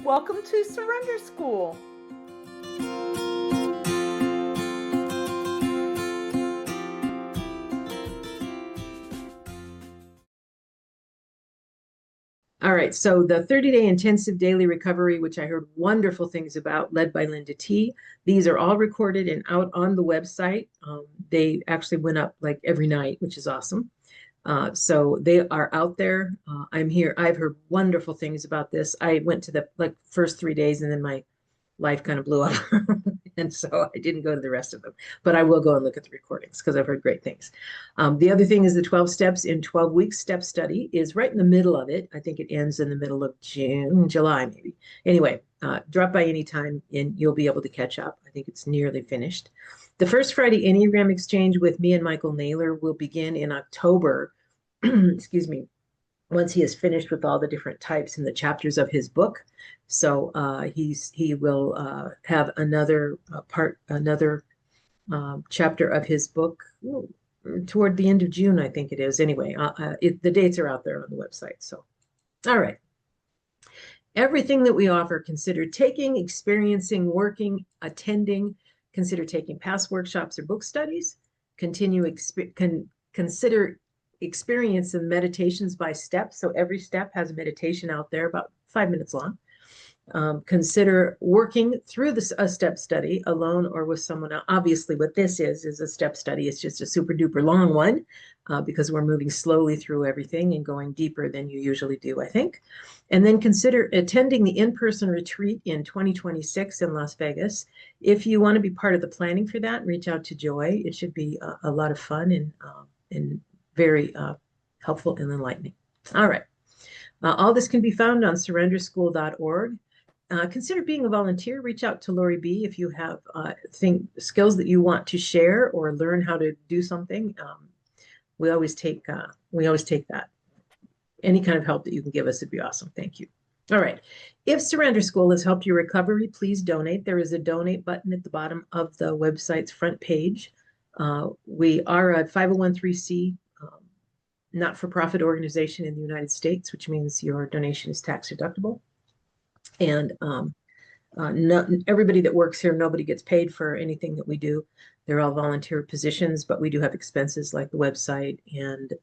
Welcome to Surrender School. All right, so the 30-day intensive daily recovery, which I heard wonderful things about, led by Linda T. These are all recorded and out on the website. They actually went up like every night, which is awesome. So they are out there. I'm here. I've heard wonderful things about this. I went to the first 3 days and then my life kind of blew up. And so I didn't go to the rest of them, but I will go and look at the recordings because I've heard great things. The other thing is the 12 steps in 12 weeks step study is right in the middle of it. I think it ends in the middle of July, maybe. Anyway, drop by anytime and you'll be able to catch up. I think it's nearly finished. The first Friday Enneagram exchange with me and Michael Naylor will begin in October, excuse me, once he is finished with all the different types in the chapters of his book. So he will have another chapter of his book toward the end of June, I think it is. Anyway, the dates are out there on the website. So, all right. Everything that we offer, consider taking, experiencing, working, attending, consider taking past workshops or book studies, consider experience and meditations by steps. So every step has a meditation out there about 5 minutes long. Consider working through a step study alone or with someone else. Obviously, what this is a step study. It's just a super duper long one because we're moving slowly through everything and going deeper than you usually do, I think. And then consider attending the in-person retreat in 2026 in Las Vegas. If you want to be part of the planning for that, reach out to Joy. It should be a lot of fun and very helpful and enlightening. All right. All this can be found on surrenderschool.org. Consider being a volunteer. Reach out to Lori B. if you have skills that you want to share or learn how to do something. We always take that. Any kind of help that you can give us would be awesome. Thank you. All right. If Surrender School has helped your recovery, please donate. There is a donate button at the bottom of the website's front page. We are a 501(c)(3) not-for-profit organization in the United States, which means your donation is tax deductible. And everybody that works here, nobody gets paid for anything that we do. They're all volunteer positions, but we do have expenses like the website and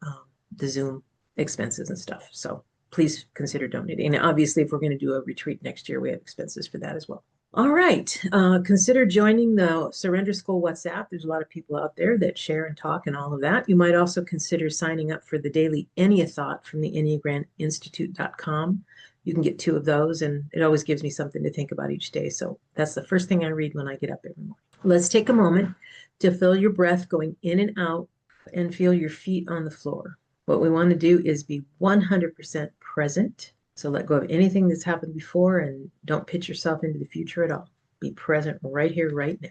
the Zoom expenses and stuff. So please consider donating. And obviously, if we're going to do a retreat next year, we have expenses for that as well. All right. Consider joining the Surrender School WhatsApp. There's a lot of people out there that share and talk and all of that. You might also consider signing up for the daily Enneathought from the EnneagramInstitute.com. You can get 2 of those, and it always gives me something to think about each day. So that's the first thing I read when I get up every morning. Let's take a moment to feel your breath going in and out and feel your feet on the floor. What we want to do is be 100% present. So let go of anything that's happened before and don't pitch yourself into the future at all. Be present right here, right now.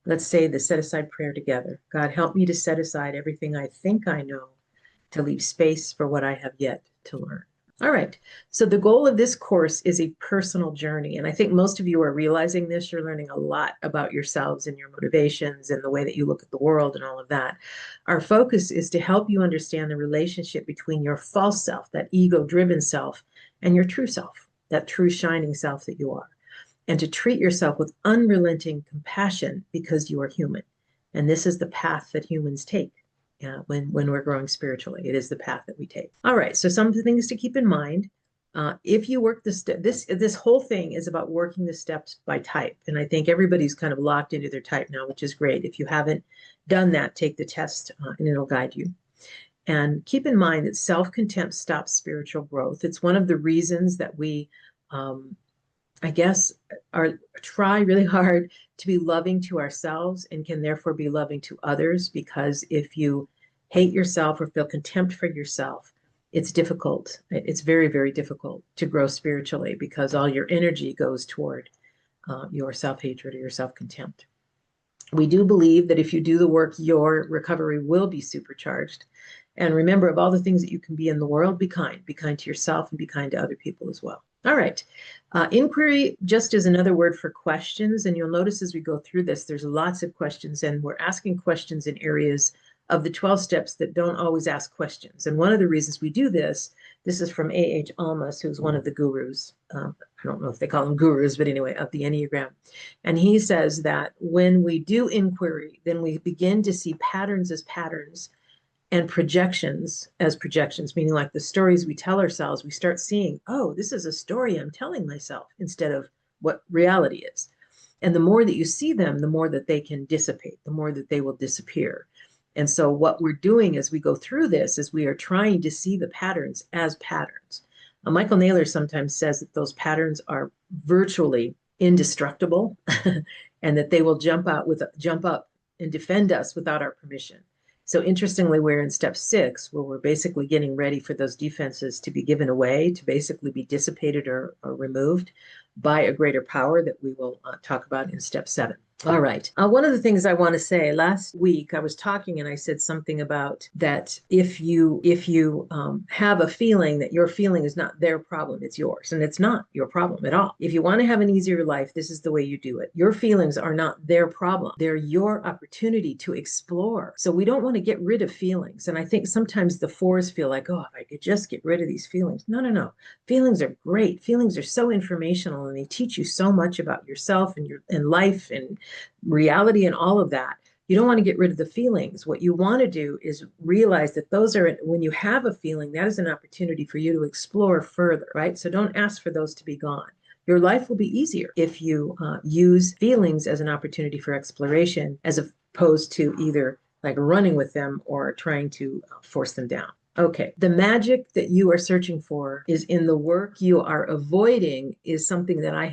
Let's say the set aside prayer together. God, help me to set aside everything I think I know to leave space for what I have yet to learn. All right. So the goal of this course is a personal journey. And I think most of you are realizing this. You're learning a lot about yourselves and your motivations and the way that you look at the world and all of that. Our focus is to help you understand the relationship between your false self, that ego-driven self, and your true self, that true shining self that you are. And to treat yourself with unrelenting compassion because you are human. And this is the path that humans take. When we're growing spiritually, it is the path that we take. All right, so some things to keep in mind. If you work this whole thing is about working the steps by type, and I think everybody's kind of locked into their type now, which is great. If you haven't done that, take the test, and it'll guide you. And keep in mind that self-contempt stops spiritual growth. It's one of the reasons that we, I guess, try really hard to be loving to ourselves and can therefore be loving to others, because if you hate yourself or feel contempt for yourself, it's difficult. It's very, very difficult to grow spiritually because all your energy goes toward your self-hatred or your self-contempt. We do believe that if you do the work, your recovery will be supercharged. And remember, of all the things that you can be in the world, be kind. Be kind to yourself and be kind to other people as well. All right. Inquiry just is another word for questions. And you'll notice as we go through this, there's lots of questions, and we're asking questions in areas of the 12 steps that don't always ask questions. And one of the reasons we do this is from A.H. Almas, who's one of the gurus. I don't know if they call them gurus, but anyway, of the Enneagram. And he says that when we do inquiry, then we begin to see patterns as patterns and projections as projections, meaning like the stories we tell ourselves, we start seeing, oh, this is a story I'm telling myself instead of what reality is. And the more that you see them, the more that they can dissipate, the more that they will disappear. And so what we're doing as we go through this is we are trying to see the patterns as patterns. Michael Naylor sometimes says that those patterns are virtually indestructible and that they will jump up and defend us without our permission. So interestingly, we're in step 6, where we're basically getting ready for those defenses to be given away, to basically be dissipated or removed by a greater power that we will talk about in step 7. All right. One of the things I want to say, last week I was talking and I said something about that if you have a feeling that your feeling is not their problem, it's yours, and it's not your problem at all. If you want to have an easier life, this is the way you do it. Your feelings are not their problem. They're your opportunity to explore. So we don't want to get rid of feelings. And I think sometimes the 4s feel like, oh, if I could just get rid of these feelings. No. Feelings are great. Feelings are so informational, and they teach you so much about yourself and life and reality and all of that. You don't want to get rid of the feelings. What you want to do is realize that those are, when you have a feeling, that is an opportunity for you to explore further, right? So don't ask for those to be gone. Your life will be easier if you use feelings as an opportunity for exploration, as opposed to either like running with them or trying to force them down. Okay, the magic that you are searching for is in the work you are avoiding, is something that I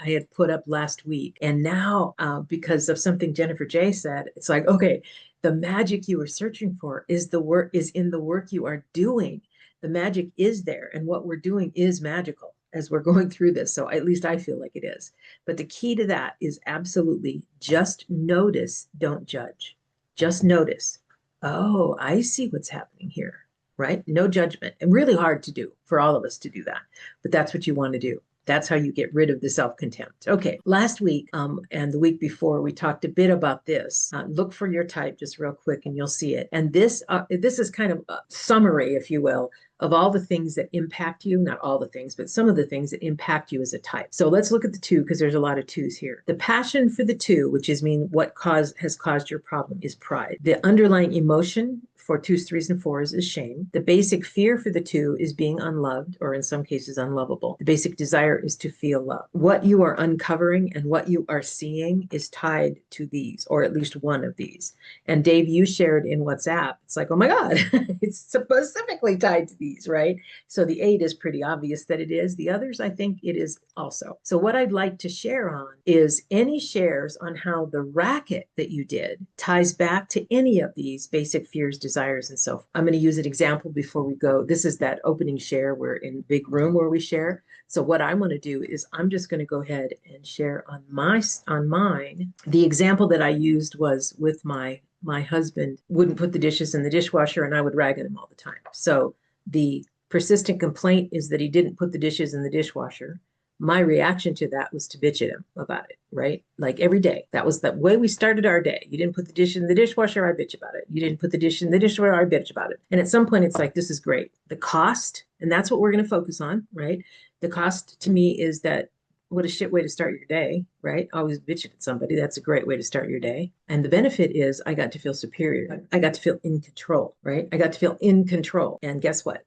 had put up last week. And now, because of something Jennifer J said, it's like, okay, the magic you are searching for is in the work you are doing. The magic is there, and what we're doing is magical as we're going through this. So at least I feel like it is. But the key to that is absolutely just notice, don't judge. Just notice. Oh, I see what's happening here. Right? No judgment. And really hard to do for all of us to do that. But that's what you want to do. That's how you get rid of the self-contempt. Okay, last week and the week before, we talked a bit about this. Look for your type just real quick and you'll see it. And this is kind of a summary, if you will, of all the things that impact you, not all the things, but some of the things that impact you as a type. So let's look at the 2, because there's a lot of 2s here. The passion for the 2, which is what has caused your problem, is pride. The underlying emotion for 2s, 3s, and 4s is shame. The basic fear for the 2 is being unloved, or in some cases unlovable. The basic desire is to feel love. What you are uncovering and what you are seeing is tied to these, or at least one of these. And Dave, you shared in WhatsApp, it's like, oh my God, it's specifically tied to these, right? So the 8 is pretty obvious that it is. The others, I think it is also. So what I'd like to share on is any shares on how the racket that you did ties back to any of these basic fears, desires, and so forth. I'm going to use an example before we go. This is that opening share. We're in big room where we share. So what I want to do is I'm just going to go ahead and share on mine. The example that I used was with my husband wouldn't put the dishes in the dishwasher, and I would rag at him all the time. So the persistent complaint is that he didn't put the dishes in the dishwasher. My reaction to that was to bitch at him about it, right? Like every day. That was the way we started our day. You didn't put the dish in the dishwasher, I bitch about it. You didn't put the dish in the dishwasher, I bitch about it. And at some point, it's like, this is great. The cost, and that's what we're going to focus on, right? The cost to me is that, what a shit way to start your day, right? Always bitching at somebody. That's a great way to start your day. And the benefit is I got to feel superior. I got to feel in control, right? I got to feel in control. And guess what?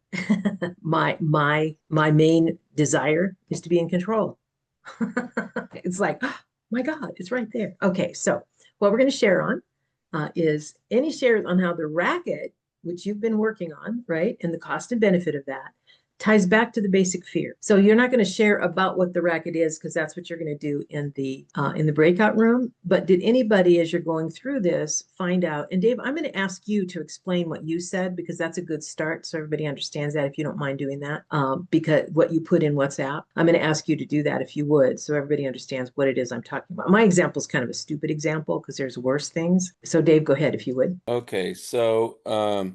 my main desire is to be in control. It's like, oh my God, it's right there. Okay, so what we're going to share on is any shares on how the racket, which you've been working on, right? And the cost and benefit of that ties back to the basic fear. So you're not going to share about what the racket is, because that's what you're going to do in the breakout room. But did anybody, as you're going through this, find out? And Dave, I'm going to ask you to explain what you said, because that's a good start, so everybody understands that. If you don't mind doing that, because what you put in WhatsApp, I'm going to ask you to do that if you would, so everybody understands what it is I'm talking about. My example is kind of a stupid example because there's worse things. So Dave, go ahead if you would. Okay, so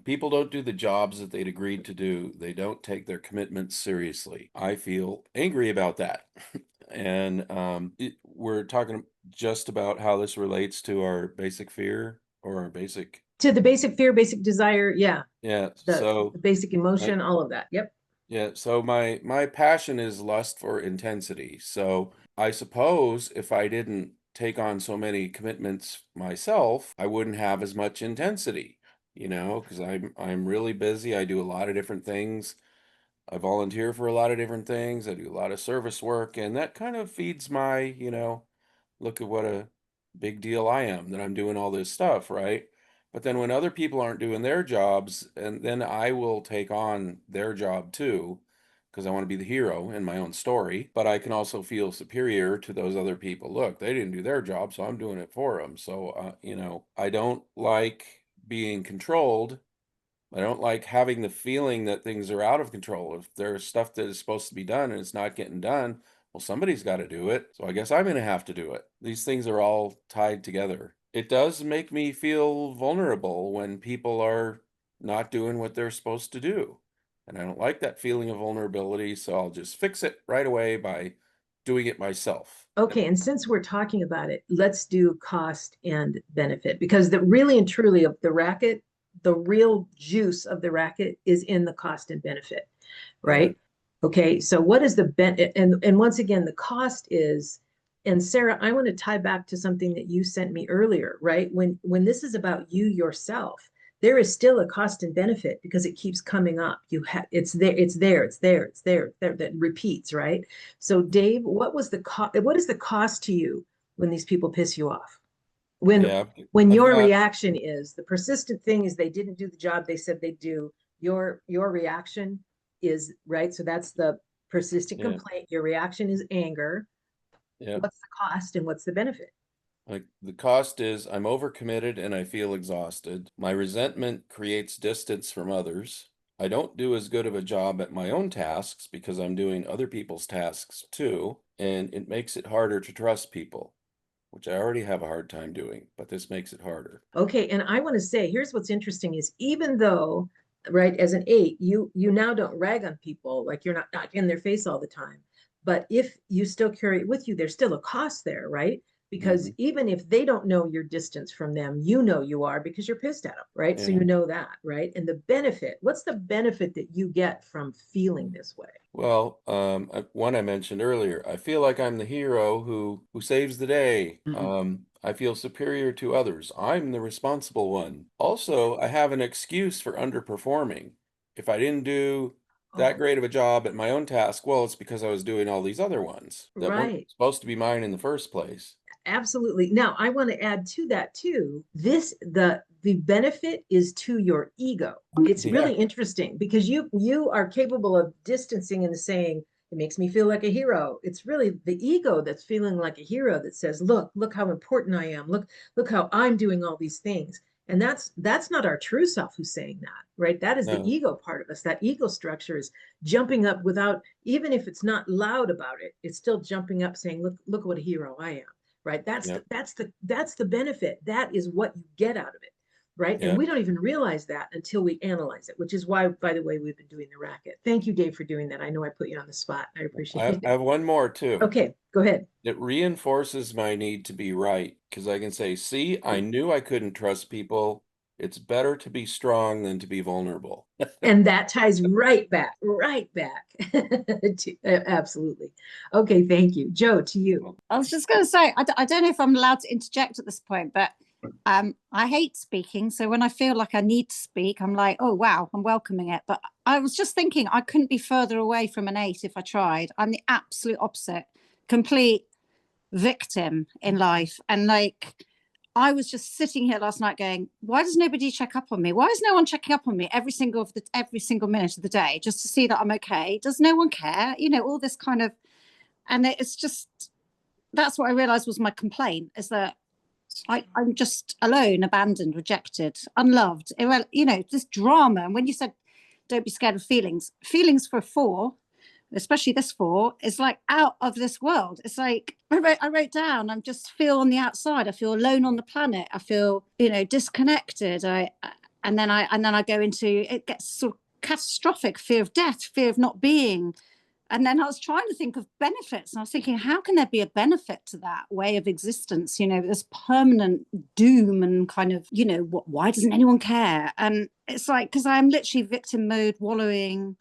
people don't do the jobs that they'd agreed to do. They don't take their commitments seriously. I feel angry about that. And we're talking just about how this relates to our basic fear or our basic To the basic fear, basic desire. Yeah. Yeah. The basic I, emotion, all of that. Yep. yeah. So my passion is lust for intensity. So I suppose if I didn't take on so many commitments myself, I wouldn't have as much intensity, because I'm really busy. I do a lot of different things. I volunteer for a lot of different things. I do a lot of service work, and that kind of feeds my, look at what a big deal I am that I'm doing all this stuff, right? But then when other people aren't doing their jobs, and then I will take on their job too, because I want to be the hero in my own story, but I can also feel superior to those other people. Look, they didn't do their job, so I'm doing it for them. So, I don't like being controlled. I don't like having the feeling that things are out of control. If there's stuff that is supposed to be done and it's not getting done, well, somebody's got to do it. So I guess I'm going to have to do it. These things are all tied together. It does make me feel vulnerable when people are not doing what they're supposed to do. And I don't like that feeling of vulnerability. So I'll just fix it right away by doing it myself. Okay, and since we're talking about it, let's do cost and benefit, because the really and truly of the racket, the real juice of the racket is in the cost and benefit, Yeah. right? Okay, so what is the and once again, the cost is, and Sarah, I want to tie back to something that you sent me earlier, right? When this is about you yourself, there is still a cost and benefit because it keeps coming up. It's there, it's there, it's there, it's there, it's there, that repeats, right? So Dave, what is the cost to you when these people piss you off? When Yeah. when I've your got, reaction is the persistent thing is they didn't do the job they said they'd do. Your reaction is right. So that's the persistent yeah. complaint. Your reaction is anger. Yeah. What's the cost and what's the benefit? Like the cost is I'm overcommitted and I feel exhausted. My resentment creates distance from others. I don't do as good of a job at my own tasks because I'm doing other people's tasks too, and it makes it harder to trust people, which I already have a hard time doing, but this makes it harder. Okay, and I want to say, here's what's interesting is even though, right, as an eight, you now don't rag on people, like you're not in their face all the time. But if you still carry it with you, there's still a cost there, right? Because Hmm. even if they don't know your distance from them, you know you are because you're pissed at them, right? So Yeah. you know that, right? And the benefit, what's the benefit that you get from feeling this way? Well, one I mentioned earlier, I feel like I'm the hero who saves the day. Mhm. I feel superior to others. I'm the responsible one. Also, I have an excuse for underperforming. If I didn't do that Oh, great of a job at my own task, well, it's because I was doing all these other ones that weren't right. supposed to be mine in the first place. Absolutely. Now, I want to add to that too. The benefit is to your ego. It's Yeah, really interesting because you are capable of distancing and saying it makes me feel like a hero. It's really the ego that's feeling like a hero that says, look how important I am. Look how I'm doing all these things." And that's not our true self who's saying that, right? That is the no, ego part of us. That ego structure is jumping up without, even if it's not loud about it, it's still jumping up saying, look what a hero I am, right? yeah, That's the benefit. That is what you get out of it, right? And yeah. we don't even realize that until we analyze it, which is why, by the way, we've been doing the racket. Thank you, Dave, for doing that. I know I put you on the spot. I appreciate I it. have one more too. Okay, go ahead. It reinforces my need to be right because I can say, see, I knew I couldn't trust people. It's better to be strong than to be vulnerable. And that ties right back. Absolutely. Okay, thank you. Joe, to you. I was just going to say, I don't know if I'm allowed to interject at this point, but I hate speaking. So when I feel like I need to speak, I'm like, oh, wow, I'm welcoming it. But I was just thinking I couldn't be further away from an 8 if I tried. I'm the absolute opposite, complete victim in life. And like, I was just sitting here last night going, why does nobody check up on me? Why is no one checking up on me every single minute of the day just to see that I'm okay? Does no one care? All this kind of, and it's just, that's what I realized was my complaint, is that I'm just alone, abandoned, rejected, unloved. This drama. And when you said, don't be scared of feelings for a 4, especially this 4, is like out of this world. It's like I wrote down, I'm just feel on the outside. I feel alone on the planet. I feel, disconnected. And then I go into, it gets sort of catastrophic fear of death, fear of not being And then I was trying to think of benefits, and I was thinking, how can there be a benefit to that way of existence? You know, this permanent doom and kind of, you know, why doesn't anyone care? And it's like, because I'm literally victim mode, wallowing.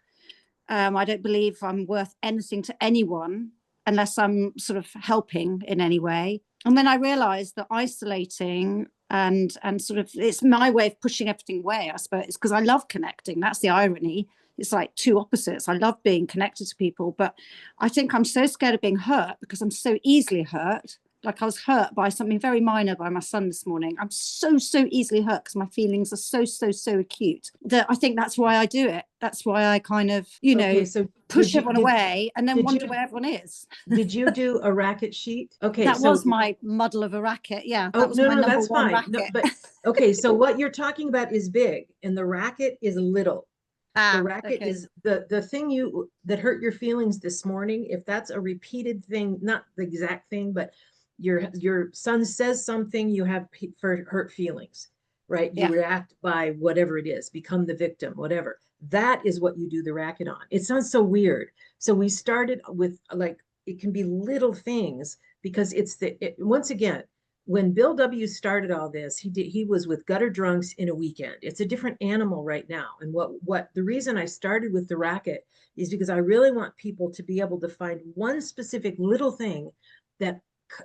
I don't believe I'm worth anything to anyone unless I'm sort of helping in any way. And then I realized that isolating and sort of, it's my way of pushing everything away, I suppose, because I love connecting. That's the irony. It's like two opposites. I love being connected to people, but I think I'm so scared of being hurt because I'm so easily hurt. Like I was hurt by something very minor by my son this morning. I'm so easily hurt because my feelings are so acute that I think that's why I do it. That's why I kind of, you know, so push everyone away and then wonder you- where everyone is. Did you do a racket sheet? Okay. That was my muddle of a racket. Yeah. Oh, That was no, my no, number that's one fine. No, racket. but okay, so what you're talking about is big and the racket is little. The racket okay. is the thing that hurt your feelings this morning. If that's a repeated thing, not the exact thing, but your son says something, you have hurt feelings, right? You Yeah. react by whatever it is, become the victim, whatever. That is what you do the racket on. It sounds so weird. So we started with like, it can be little things because once again, when Bill W. started all this, he was with gutter drunks in a weekend. It's a different animal right now. And what the reason I started with the racket is because I really want people to be able to find one specific little thing that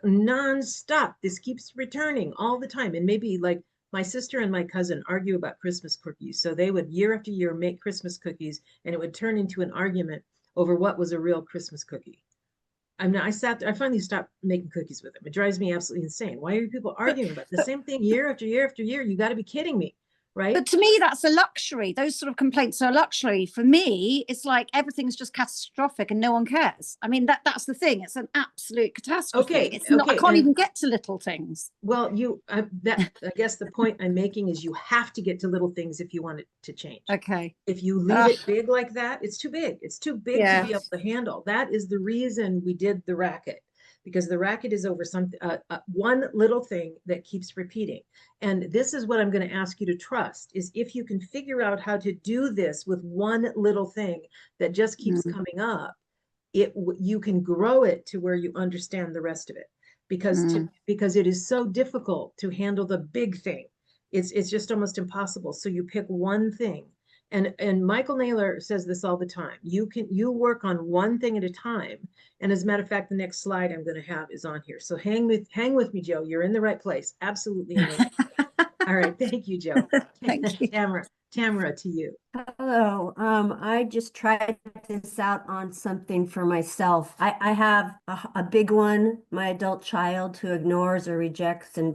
nonstop, this keeps returning all the time. And maybe like my sister and my cousin argue about Christmas cookies. So they would year after year make Christmas cookies and it would turn into an argument over what was a real Christmas cookie. I finally stopped making cookies with them. It drives me absolutely insane. Why are people arguing about the same thing year after year after year? You got to be kidding me, right? But to me, that's a luxury. Those sort of complaints are a luxury. For me, it's like everything's just catastrophic and no one cares. I mean, that's the thing. It's an absolute catastrophe. Okay, It's not, I can't even get to little things. Well, I guess the point I'm making is you have to get to little things if you want it to change. Okay. If you leave it big like that, it's too big. It's too big to be able to handle. That is the reason we did the racket, because the racket is over something, one little thing that keeps repeating. And this is what I'm going to ask you to trust is if you can figure out how to do this with one little thing that just keeps coming up, you can grow it to where you understand the rest of it. Because it is so difficult to handle the big thing. It's just almost impossible. So you pick one thing. And Michael Naylor says this all the time. You work on one thing at a time. And as a matter of fact, the next slide I'm going to have is on here. So hang with me, Joe. You're in the right place. Absolutely in the right place. All right. Thank you, Joe. Thank you. Tamara, to you. Hello. I just tried this out on something for myself. I have a big one, my adult child who ignores or rejects and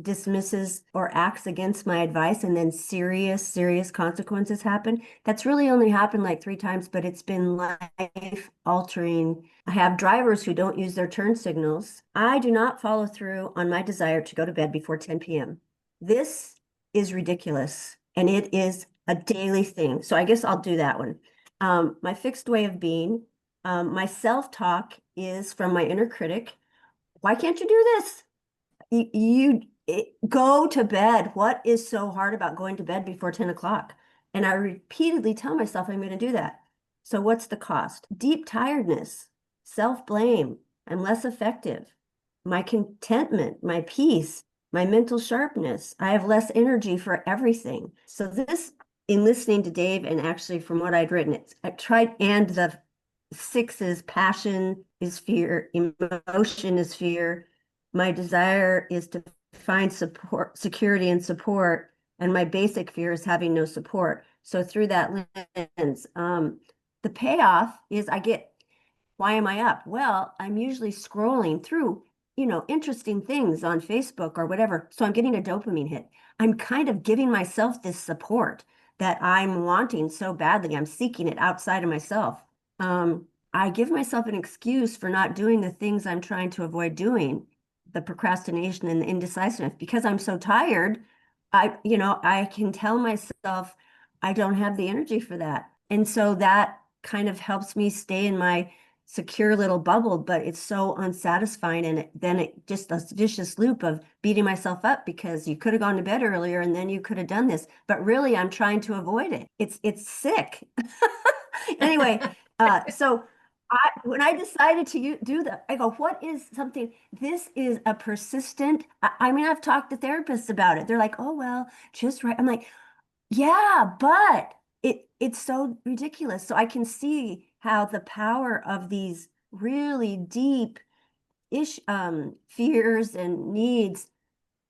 dismisses or acts against my advice, and then serious consequences happen. That's really only happened like 3 times, but it's been life altering. I have drivers who don't use their turn signals. I do not follow through on my desire to go to bed before 10 p.m. This is ridiculous. And it is a daily thing. So I guess I'll do that one. My fixed way of being, my self-talk is from my inner critic. Why can't you do this? Go to bed. What is so hard about going to bed before 10 o'clock? And I repeatedly tell myself I'm going to do that. So what's the cost? Deep tiredness, self-blame. I'm less effective. My contentment, my peace, my mental sharpness. I have less energy for everything. So this, in listening to Dave and actually from what I'd written, I tried, and the 6s, passion is fear, emotion is fear. My desire is to find support, security and support. And my basic fear is having no support. So through that lens, the payoff is why am I up? Well, I'm usually scrolling through interesting things on Facebook or whatever. So I'm getting a dopamine hit. I'm kind of giving myself this support that I'm wanting so badly. I'm seeking it outside of myself. I give myself an excuse for not doing the things I'm trying to avoid doing, the procrastination and the indecisiveness, because I'm so tired. I can tell myself I don't have the energy for that. And so that kind of helps me stay in my secure little bubble, but it's so unsatisfying. And then it just a vicious loop of beating myself up because you could have gone to bed earlier and then you could have done this, but really I'm trying to avoid it. It's sick. Anyway, so When I decided to do that, I go, what is something? This is a persistent. I mean, I've talked to therapists about it. They're like, oh, well, just right. I'm like, yeah, but it's so ridiculous. So I can see how the power of these really deep fears and needs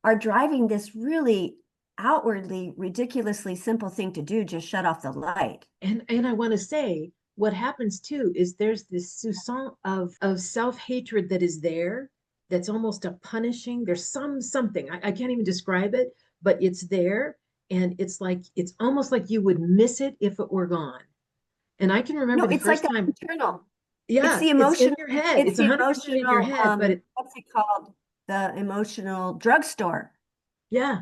are driving this really outwardly ridiculously simple thing to do, just shut off the light. And I want to say what happens too is there's this soupçon of self-hatred that is there, that's almost a punishing. There's something I can't even describe it, but it's there, and it's like it's almost like you would miss it if it were gone. And I can remember No, the it's like first that time. internal. Yeah, It's the it's in emotion. your head. It's the 100% in your emotional, head, but it, what's it called? The emotional drugstore. yeah,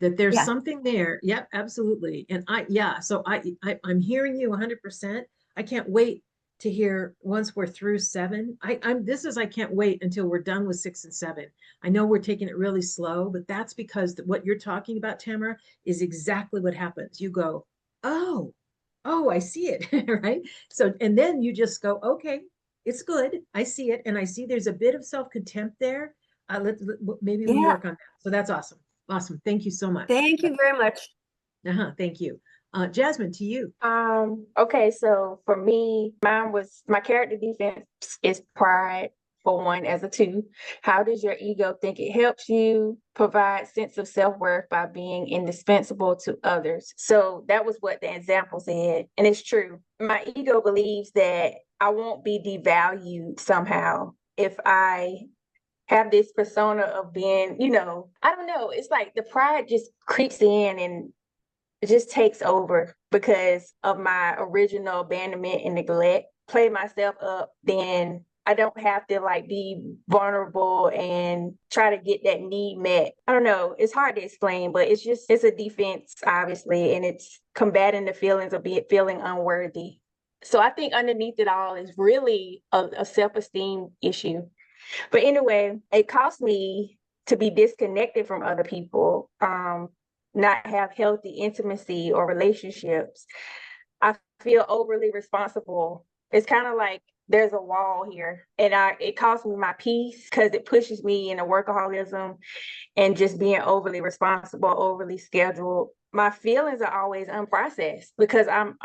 that there's Yeah. something there. Yep, absolutely. And yeah, so I'm hearing you 100%. I can't wait to hear once we're through 7. I can't wait until we're done with 6 and 7. I know we're taking it really slow, but that's because what you're talking about, Tamara, is exactly what happens. You go, oh, I see it, right? So, and then you just go, okay, it's good. I see it. And I see there's a bit of self-contempt there. Maybe we Yeah. work on that. So that's awesome. Awesome. Thank you so much. Thank you very much. Thank you. Jasmine, to you. Okay, so for me, mine was my character defense is pride for one as a 2. How does your ego think it helps you provide sense of self-worth by being indispensable to others? So that was what the example said, and it's true. My ego believes that I won't be devalued somehow if I have this persona of being, I don't know, it's like the pride just creeps in and it just takes over because of my original abandonment and neglect. Play myself up, then I don't have to like be vulnerable and try to get that need met. I don't know. It's hard to explain, but it's a defense, obviously, and it's combating the feelings of feeling unworthy. So I think underneath it all is really a self-esteem issue. But anyway, it caused me to be disconnected from other people, not have healthy intimacy or relationships. I feel overly responsible. It's kind of like there's a wall here, and it costs me my peace because it pushes me into workaholism and just being overly responsible, overly scheduled. My feelings are always unprocessed because I'm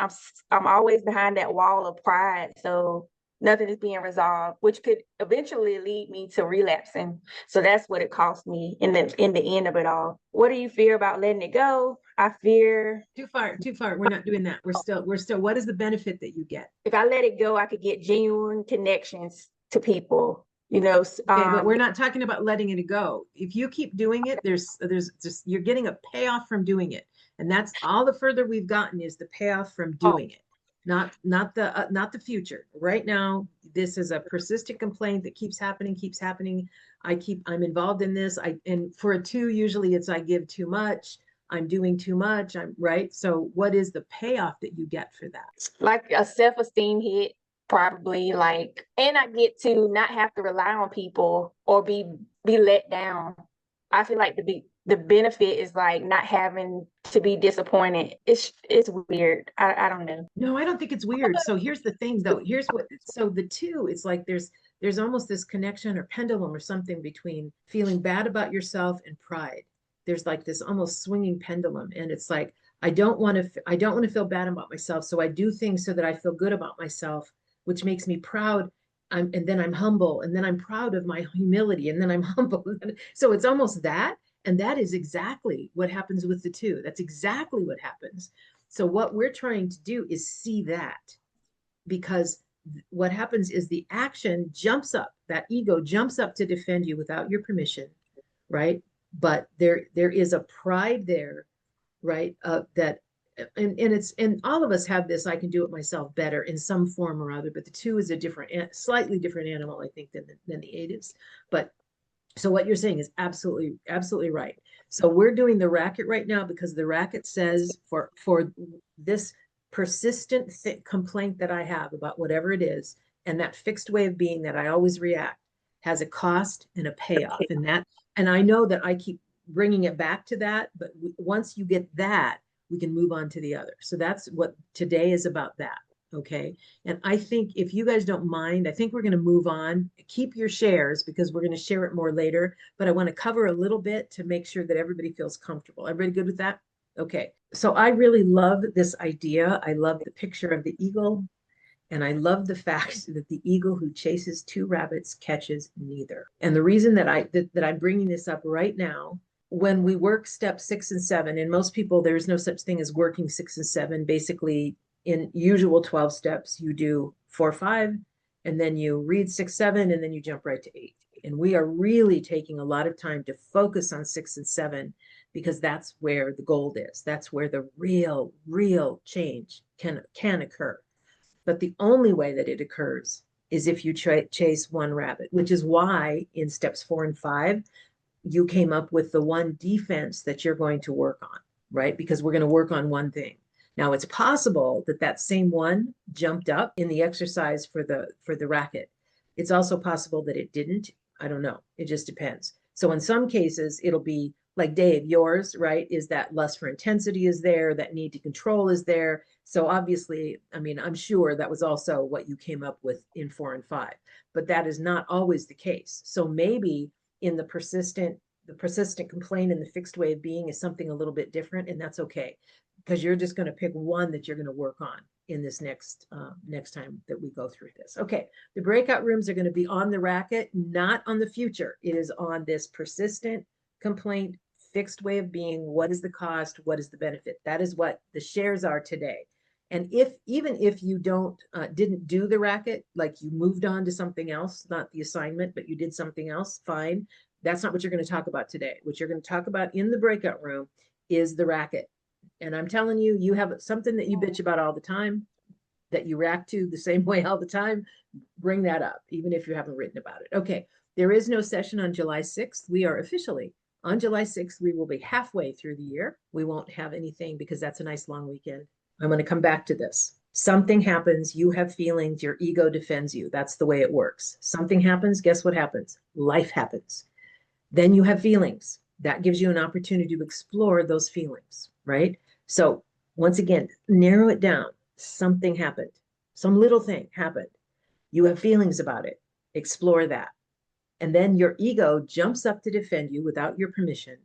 always behind that wall of pride. So nothing is being resolved, which could eventually lead me to relapsing. So that's what it cost me in the end of it all. What do you fear about letting it go? I fear Too far. We're not doing that. We're still, what is the benefit that you get? if I let it go, I could get genuine connections to people. Okay, but we're not talking about letting it go. If you keep doing it, there's just, you're getting a payoff from doing it. And that's all the further we've gotten is the payoff from doing it. Not the future. Right now, this is a persistent complaint that keeps happening. I'm involved in this. And for a 2, usually it's I give too much. I'm doing too much. I'm right. So what is the payoff that you get for that? like a self-esteem hit, probably, like, and I get to not have to rely on people or be let down. I feel like the benefit is like not having to be disappointed. It's weird. I don't know. No, I don't think it's weird. So here's the thing though. So the 2, it's like there's almost this connection or pendulum or something between feeling bad about yourself and pride. There's like this almost swinging pendulum, and it's like I don't want to feel bad about myself, so I do things so that I feel good about myself, which makes me proud. And then I'm humble, and then I'm proud of my humility, and then I'm humble. So it's almost that, and that is exactly what happens with the 2. That's exactly what happens. So what we're trying to do is see that, because what happens is the action jumps up, that ego jumps up to defend you without your permission, right? But there is a pride there, right? That and all of us have this, I can do it myself better in some form or other, but the 2 is a slightly different animal, I think, than the 8 is. But so what you're saying is absolutely right. So we're doing the racket right now because the racket says for this persistent complaint that I have about whatever it is, and that fixed way of being that I always react, has a cost and a payoff. And I know that I keep bringing it back to that, but once you get that, we can move on to the other. So that's what today is about, that. Okay. And I think if you guys don't mind, I think we're going to move on. Keep your shares because we're going to share it more later. But I want to cover a little bit to make sure that everybody feels comfortable. Everybody good with that? Okay. So I really love this idea. I love the picture of the eagle. And I love the fact that the eagle who chases two rabbits catches neither. And the reason that I'm bringing this up right now, when we work step 6 and 7, and most people, there's no such thing as working 6 and 7. Basically, in usual 12 steps, you do 4, 5, and then you read 6, 7, and then you jump right to 8. And we are really taking a lot of time to focus on 6 and 7 because that's where the gold is. That's where the real change can occur. But the only way that it occurs is if you chase one rabbit, which is why in steps 4 and 5, you came up with the one defense that you're going to work on, right? Because we're going to work on one thing. Now, it's possible that that same one jumped up in the exercise for the racket. It's also possible that it didn't. I don't know. It just depends. So in some cases, it'll be like Dave, yours, right? Is that lust for intensity is there, that need to control is there. So obviously, I mean, I'm sure that was also what you came up with in 4 and 5, but that is not always the case. So maybe in the persistent complaint and the fixed way of being is something a little bit different, and that's okay because you're just going to pick one that you're going to work on in this next time that we go through this. Okay, the breakout rooms are going to be on the racket, not on the future. It is on this persistent complaint, fixed way of being. What is the cost? What is the benefit? That is what the shares are today. And even if you didn't do the racket, like you moved on to something else, not the assignment, but you did something else, fine. That's not what you're going to talk about today. What you're going to talk about in the breakout room is the racket. And I'm telling you, you have something that you bitch about all the time, that you react to the same way all the time. Bring that up, even if you haven't written about it. Okay, there is no session on July 6th. We are officially on July 6th. We will be halfway through the year. We won't have anything because that's a nice long weekend. I'm going to come back to this. Something happens, you have feelings, your ego defends you. That's the way it works. Something happens, guess what happens? Life happens. Then you have feelings. That gives you an opportunity to explore those feelings, right? So once again, narrow it down. Something happened. Some little thing happened. You have feelings about it. Explore that. And then your ego jumps up to defend you without your permission.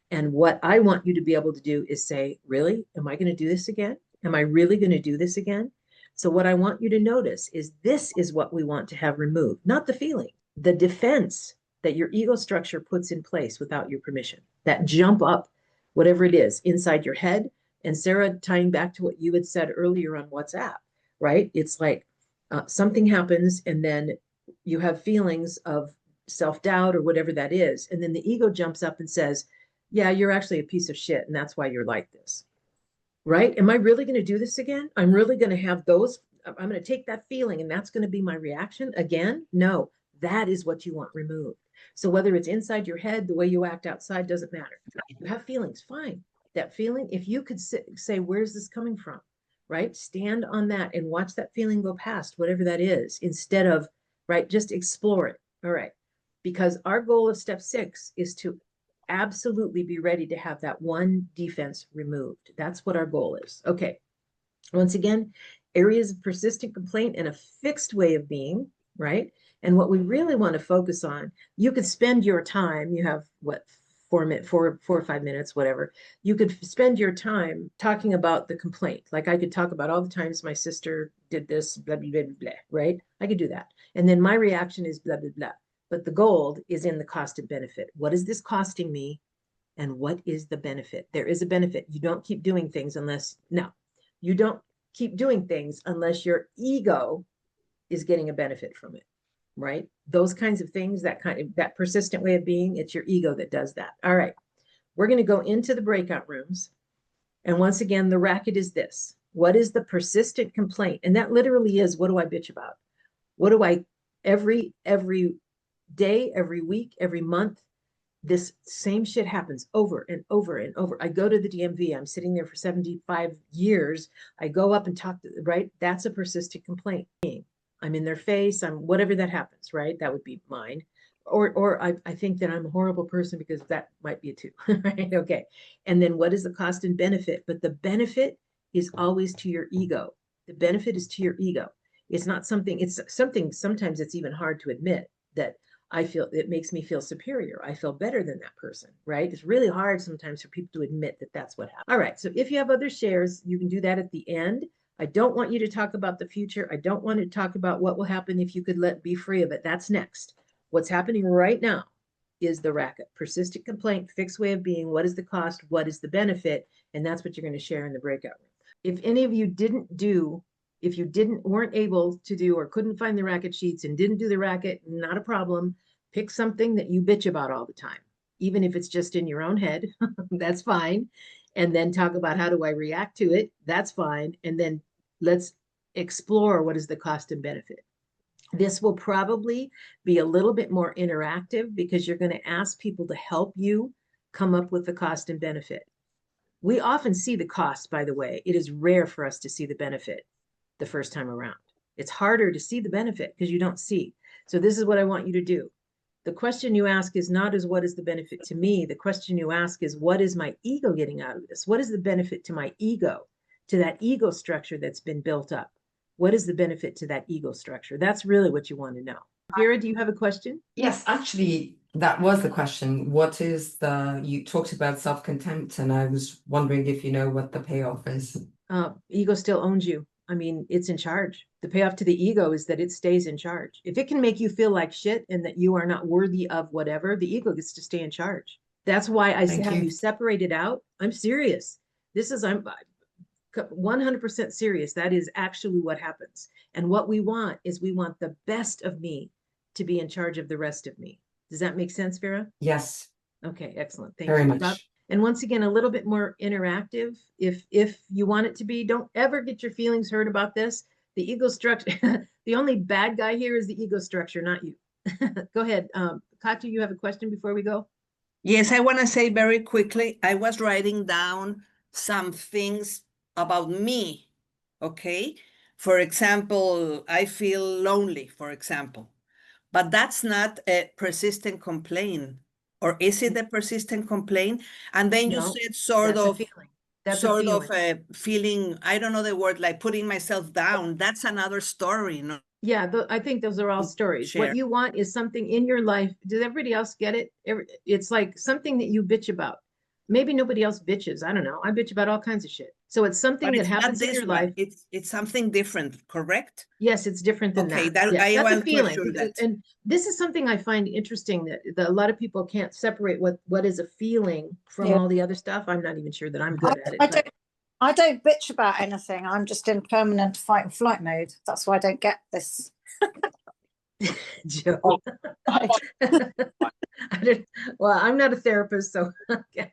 And what I want you to be able to do is say, really? Am I going to do this again? Am I really going to do this again? So what I want you to notice is this is what we want to have removed, not the feeling, the defense that your ego structure puts in place without your permission, that jump up, whatever it is, inside your head. And Sarah, tying back to what you had said earlier on WhatsApp, right? It's like something happens and then you have feelings of self-doubt or whatever that is. And then the ego jumps up and says, yeah, you're actually a piece of shit. And that's why you're like this, right? Am I really going to do this again? I'm really going to have those, I'm going to take that feeling and that's going to be my reaction again? No, that is what you want removed. So whether it's inside your head, the way you act outside, doesn't matter. You have feelings, fine. That feeling, if you could say, where's this coming from, right? Stand on that and watch that feeling go past, whatever that is, instead of, right, just explore it. All right. Because our goal of step 6 is to absolutely be ready to have that one defense removed. That's what our goal is. Okay. Once again, areas of persistent complaint and a fixed way of being, right? And what we really want to focus on, you could spend your time, you have what, 4 or 5 minutes, whatever. You could spend your time talking about the complaint. Like I could talk about all the times my sister did this, blah, blah, blah, blah, right? I could do that. And then my reaction is blah, blah, blah. But the gold is in the cost and benefit. What is this costing me? And what is the benefit? There is a benefit. You don't keep doing things unless, no, you don't keep doing things unless your ego is getting a benefit from it, right? Those kinds of things, that persistent way of being, it's your ego that does that. All right, we're going to go into the breakout rooms. And once again, the racket is this. What is the persistent complaint? And that literally is, what do I bitch about? What do I, every day, every week, every month, this same shit happens over and over and over. I go to the DMV. I'm sitting there for 75 years. I go up and talk to, right? That's a persistent complaint. I'm in their face. I'm whatever that happens, right? That would be mine. Or I think that I'm a horrible person because that might be it too, right? Okay. And then what is the cost and benefit? But the benefit is always to your ego. The benefit is to your ego. It's not something, it's something, sometimes it's even hard to admit that I feel, it makes me feel superior. I feel better than that person, right? It's really hard sometimes for people to admit that that's what happened. All right, so if you have other shares, you can do that at the end. I don't want you to talk about the future. I don't want to talk about what will happen if you could be free of it. That's next. What's happening right now is the racket. Persistent complaint, fixed way of being, what is the cost, what is the benefit, and that's what you're going to share in the breakout room. If any of you weren't able to do or couldn't find the racket sheets and didn't do the racket, not a problem. Pick something that you bitch about all the time, even if it's just in your own head, that's fine. And then talk about how do I react to it, that's fine. And then let's explore what is the cost and benefit. This will probably be a little bit more interactive because you're going to ask people to help you come up with the cost and benefit. We often see the cost, by the way. It is rare for us to see the benefit the first time around. It's harder to see the benefit because you don't see. So this is what I want you to do. The question you ask is not as what is the benefit to me? The question you ask is what is my ego getting out of this? What is the benefit to my ego, to that ego structure that's been built up? What is the benefit to that ego structure? That's really what you want to know. Vera, do you have a question? Yes, actually, that was the question. What is you talked about self-contempt, and I was wondering if you know what the payoff is. Ego still owns you. I mean, it's in charge. The payoff to the ego is that it stays in charge. If it can make you feel like shit and that you are not worthy of whatever, the ego gets to stay in charge. That's why I have you separate it out. I'm serious. I'm 100% serious. That is actually what happens. And what we want is we want the best of me to be in charge of the rest of me. Does that make sense, Vera? Yes. Okay, excellent. Thank Very you. much. And once again, a little bit more interactive. If you want it to be, don't ever get your feelings hurt about this. The ego structure, the only bad guy here is the ego structure, not you. Go ahead. Katya, you have a question before we go? Yes, I want to say very quickly, I was writing down some things about me, okay? For example, I feel lonely, for example, but that's not a persistent complaint. Or is it a persistent complaint? And then you No, said sort that's a of, feeling. That's sort a feeling. of a feeling, I don't know the word, like putting myself down. That's another story, no? Yeah, I think those are all stories. Share. What you want is something in your life. Does everybody else get it? It's like something that you bitch about. Maybe nobody else bitches. I don't know. I bitch about all kinds of shit. So it's something But that it's not happens in this your one. life. It's something different, correct? Yes, it's different than Okay, that. that Yes, I that's a want to feeling. assure that. And this is something I find interesting that a lot of people can't separate what is a feeling from Yeah. all the other stuff. I'm not even sure that I'm good at it. I don't bitch about anything. I'm just in permanent fight or flight mode. That's why I don't get this. Joe. Well, I'm not a therapist, so okay.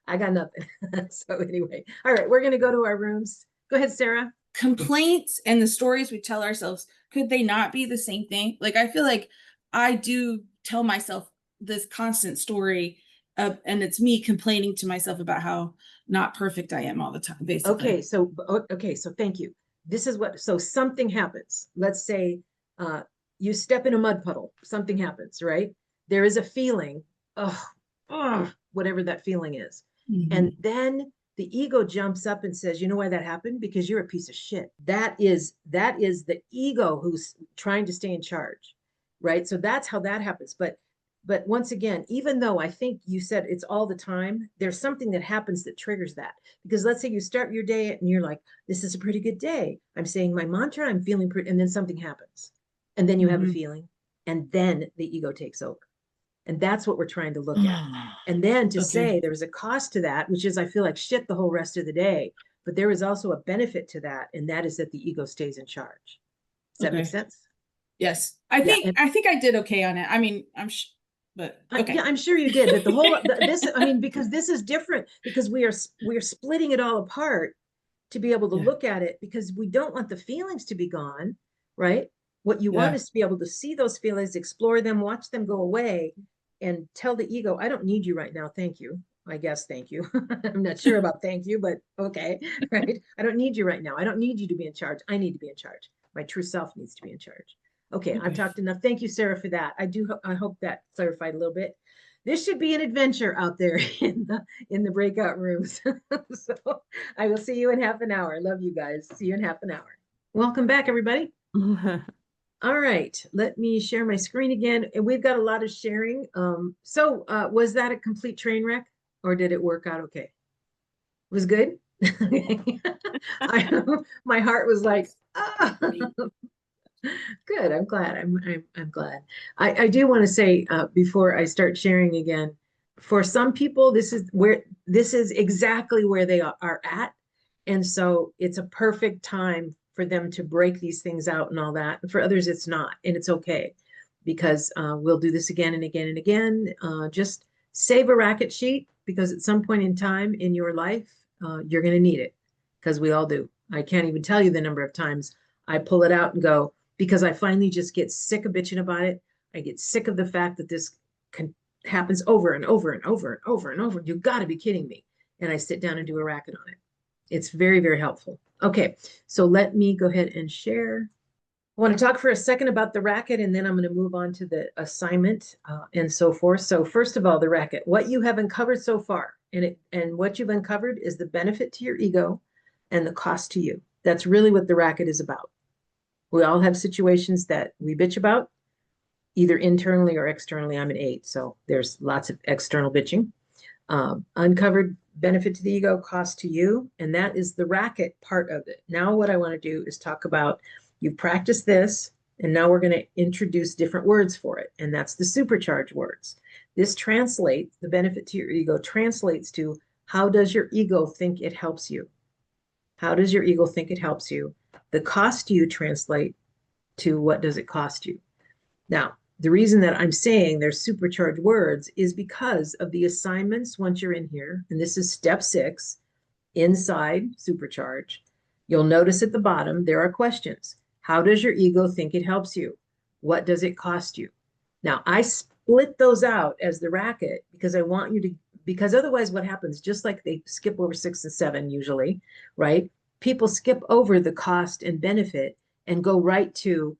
I got nothing. So anyway, all right, we're going to go to our rooms. Go ahead, Sarah. Complaints and the stories we tell ourselves, could they not be the same thing? Like, I feel like I do tell myself this constant story, and it's me complaining to myself about how not perfect I am all the time, basically. Okay, so thank you. This is so something happens. Let's say you step in a mud puddle, something happens, right? There is a feeling, whatever that feeling is. Mhm. And then the ego jumps up and says, you know why that happened? Because you're a piece of shit. That is the ego who's trying to stay in charge, right? So that's how that happens. But once again, even though I think you said it's all the time, there's something that happens that triggers that. Because let's say you start your day and you're like, this is a pretty good day. I'm saying my mantra, I'm feeling pretty, and then something happens. And then you have a feeling, and then the ego takes over. And that's what we're trying to look at. And then to say there's a cost to that, which is I feel like shit the whole rest of the day, but there is also a benefit to that. And that is that the ego stays in charge. Does that make sense? Yes. I think I did okay on it. I mean, but okay. Yeah, I'm sure you did. But the whole, because this is different because we are splitting it all apart to be able to look at it because we don't want the feelings to be gone, right? What you want is to be able to see those feelings, explore them, watch them go away, and tell the ego, I don't need you right now. Thank you. I guess, thank you. I'm not sure about thank you, but okay, right? I don't need you right now. I don't need you to be in charge. I need to be in charge. My true self needs to be in charge. Okay, I've talked enough. Thank you, Sarah, for that. I hope that clarified a little bit. This should be an adventure out there in the breakout rooms. So I will see you in half an hour. Love you guys. See you in half an hour. Welcome back, everybody. All right, let me share my screen again. And we've got a lot of sharing. Was that a complete train wreck, or did it work out okay? It was good. My heart was like, ah. Good. I'm glad. I'm glad. I do want to say before I start sharing again, for some people, this is exactly where they are at, and so it's a perfect time for them to break these things out and all that. And for others, it's not, and it's okay, because we'll do this again and again and again. Just save a racket sheet, because at some point in time in your life, you're going to need it, because we all do. I can't even tell you the number of times I pull it out and go, because I finally just get sick of bitching about it. I get sick of the fact that this happens over and over and over and over and over. You've got to be kidding me. And I sit down and do a racket on it. It's very, very helpful. Okay, so let me go ahead and share. I want to talk for a second about the racket, and then I'm going to move on to the assignment and so forth. So first of all, the racket, what you have uncovered so far, and what you've uncovered is the benefit to your ego and the cost to you. That's really what the racket is about. We all have situations that we bitch about, either internally or externally. I'm an 8, so there's lots of external bitching. Uncovered benefit to the ego, cost to you, and that is the racket part of it. Now what I want to do is talk about, you've practiced this, and now we're going to introduce different words for it, and that's the supercharge words. This translates, the benefit to your ego translates to, how does your ego think it helps you? How does your ego think it helps you? The cost to you translate to, what does it cost you? Now, the reason that I'm saying they're supercharged words is because of the assignments once you're in here, and this is step 6, inside Supercharge. You'll notice at the bottom, there are questions. How does your ego think it helps you? What does it cost you? Now, I split those out as the racket because I want you to, because otherwise what happens, just like they skip over 6 and 7 usually, right? People skip over the cost and benefit and go right to,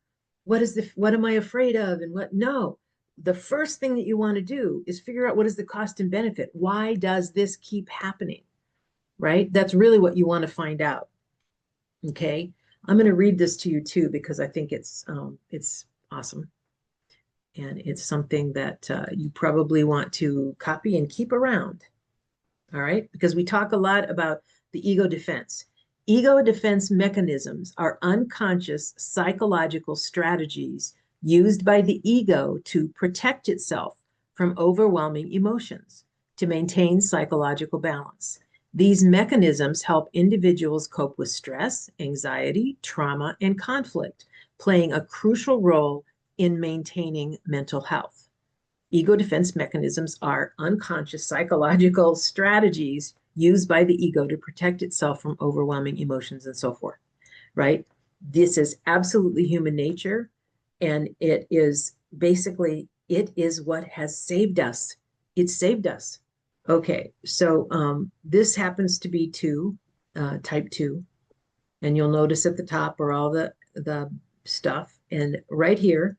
what am I afraid of? And what, no, the first thing that you want to do is figure out, what is the cost and benefit? Why does this keep happening? Right? That's really what you want to find out. Okay. I'm going to read this to you too, because I think it's awesome. And it's something that you probably want to copy and keep around. All right. Because we talk a lot about the ego defense. Ego defense mechanisms are unconscious psychological strategies used by the ego to protect itself from overwhelming emotions, to maintain psychological balance. These mechanisms help individuals cope with stress, anxiety, trauma, and conflict, playing a crucial role in maintaining mental health. Ego defense mechanisms are unconscious psychological strategies used by the ego to protect itself from overwhelming emotions and so forth, right? This is absolutely human nature, and it is basically, it is what has saved us. It saved us. Okay, so this happens to be 2, type 2, and you'll notice at the top are all the stuff, and right here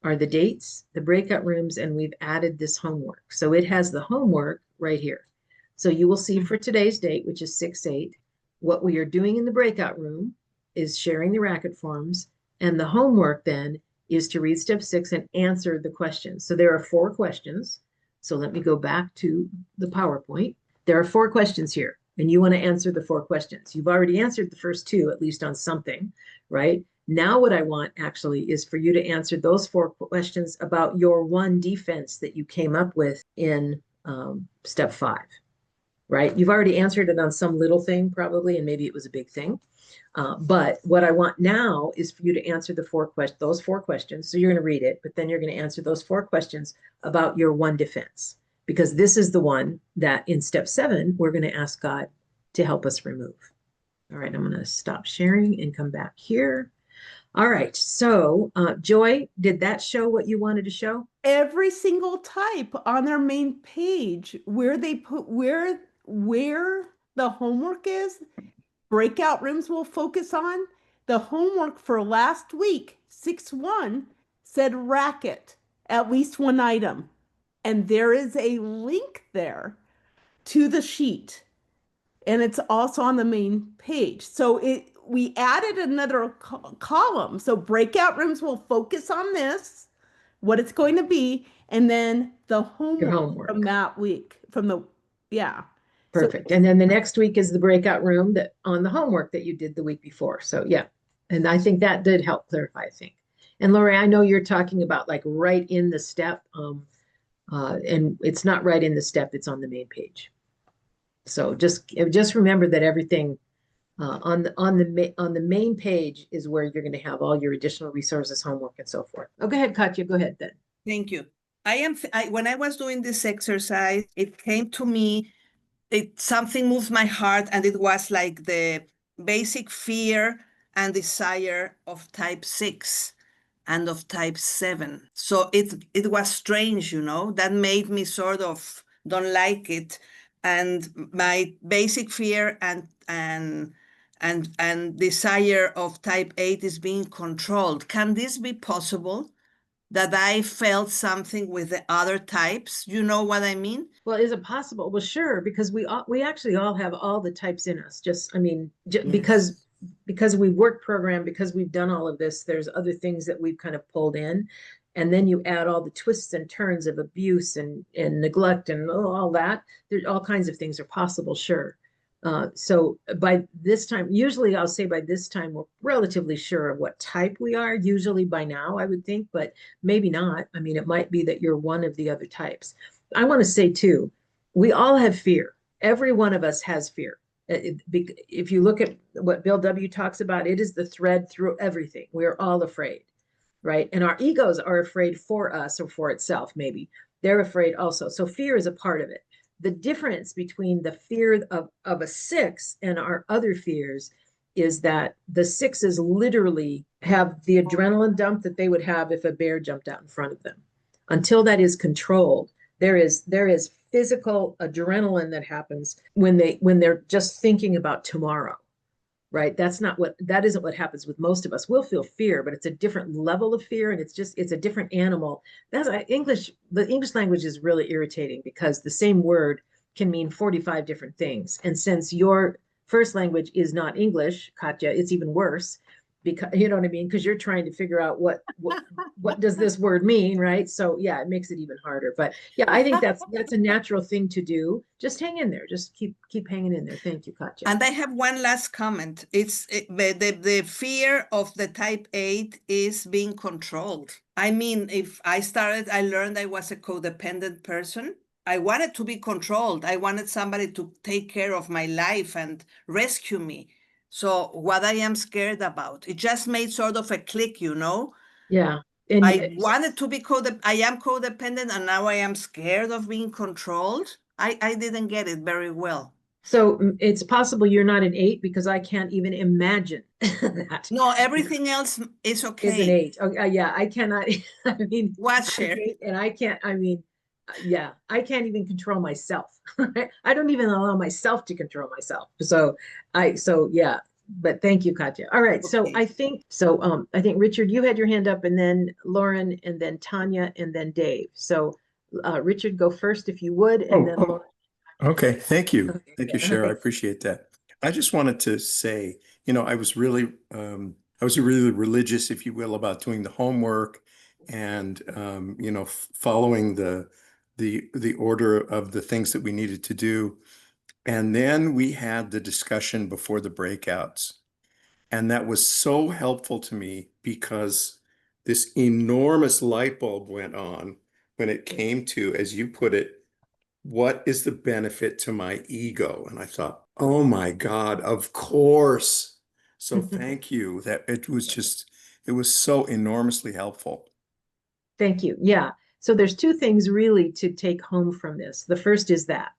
are the dates, the breakout rooms, and we've added this homework. So it has the homework right here. So you will see for today's date, which is 6/8, what we are doing in the breakout room is sharing the racket forms, and the homework then is to read step 6 and answer the questions. So there are 4 questions. So let me go back to the PowerPoint. There are 4 questions here, and you want to answer the 4 questions. You've already answered the first 2, at least on something, right? Now what I want actually is for you to answer those 4 questions about your one defense that you came up with in step 5. Right? You've already answered it on some little thing probably, and maybe it was a big thing. But what I want now is for you to answer those 4 questions. So you're going to read it, but then you're going to answer those 4 questions about your one defense, because this is the one that in step 7, we're going to ask God to help us remove. All right, I'm going to stop sharing and come back here. All right, so Joy, did that show what you wanted to show? Every single type on their main page, where they put where the homework is, breakout rooms will focus on. The homework for last week, 6/1, said racket, at least one item. and there is a link there to the sheet. And it's also on the main page. So we added another column. So breakout rooms will focus on this, what it's going to be, and then the homework from that week, yeah. Perfect. And then the next week is the breakout room that on the homework that you did the week before. So yeah. And I think that did help clarify, I think. And Lori, I know you're talking about like right in the step, and it's not right in the step, it's on the main page. So just remember that everything on the main page is where you're going to have all your additional resources, homework, and so forth. Oh, go ahead, Katya. Go ahead then. Thank you. When I was doing this exercise, it came to me, something moved my heart, and it was like the basic fear and desire of type 6 and of type 7. So it was strange, that made me sort of don't like it. And my basic fear and desire of type 8 is being controlled. Can this be possible? That I felt something with the other types? You know what I mean? Well, is it possible? Well, sure, because we actually all have all the types in us. Just, I mean, Yes. because we work program, because we've done all of this, there's other things that we've kind of pulled in. And then you add all the twists and turns of abuse and neglect and all that. There's all kinds of things are possible, sure. So by this time, usually I'll say by this time, we're relatively sure of what type we are, usually by now, I would think, but maybe not. I mean, it might be that you're one of the other types. I want to say too, we all have fear. Every one of us has fear. If you look at what Bill W. talks about, it is the thread through everything. We're all afraid, right? And our egos are afraid for us or for itself, maybe. They're afraid also. So fear is a part of it. The difference between the fear of a 6 and our other fears is that the 6s literally have the adrenaline dump that they would have if a bear jumped out in front of them. Until that is controlled, there is physical adrenaline that happens when they're just thinking about tomorrow, right? That isn't what happens with most of us. We'll feel fear, but it's a different level of fear, and it's a different animal. The English language is really irritating because the same word can mean 45 different things. And since your first language is not English, Katya, it's even worse, because you know what I mean? Because you're trying to figure out what does this word mean, right? So yeah, it makes it even harder. But yeah, I think that's a natural thing to do. Just hang in there. Just keep hanging in there. Thank you, Katya. And I have one last comment. The fear of the type 8 is being controlled. I mean, if I learned I was a codependent person. I wanted to be controlled. I wanted somebody to take care of my life and rescue me. So what I am scared about, it just made sort of a click, Yeah. I wanted to be I am codependent, and now I am scared of being controlled. I didn't get it very well. So it's possible you're not an 8 because I can't even imagine that. No, everything else is okay. Is an 8. Oh, yeah, I cannot. I mean, what, Cher? And I can't. I mean, yeah, I can't even control myself. I don't even allow myself to control myself. So yeah. But thank you, Katya. All right. So I think Richard, you had your hand up, and then Lauren, and then Tanya, and then Dave. So Richard, go first if you would, and then Lauren. Okay, thank you. Okay, Thank you, Cher. I appreciate that. I just wanted to say, I was really religious, if you will, about doing the homework and, following the order of the things that we needed to do. And then we had the discussion before the breakouts. And that was so helpful to me because this enormous light bulb went on when it came to, as you put it, what is the benefit to my ego? And I thought, oh my God, of course. So thank you. That it was so enormously helpful. Thank you. Yeah. So there's two things really to take home from this. The first is that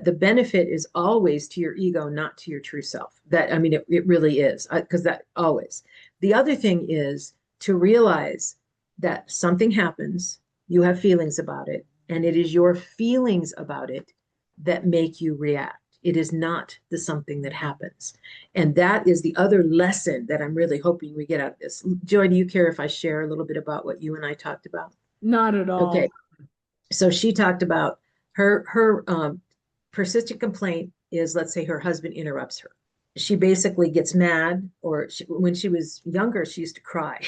the benefit is always to your ego, not to your true self. It really is, because that always. The other thing is to realize that something happens, you have feelings about it, and it is your feelings about it that make you react. It is not the something that happens. And that is the other lesson that I'm really hoping we get out of this. Joy, do you care if I share a little bit about what you and I talked about? Not at all. Okay. So she talked about her persistent complaint is, let's say her husband interrupts her. She basically gets mad, or when she was younger, she used to cry,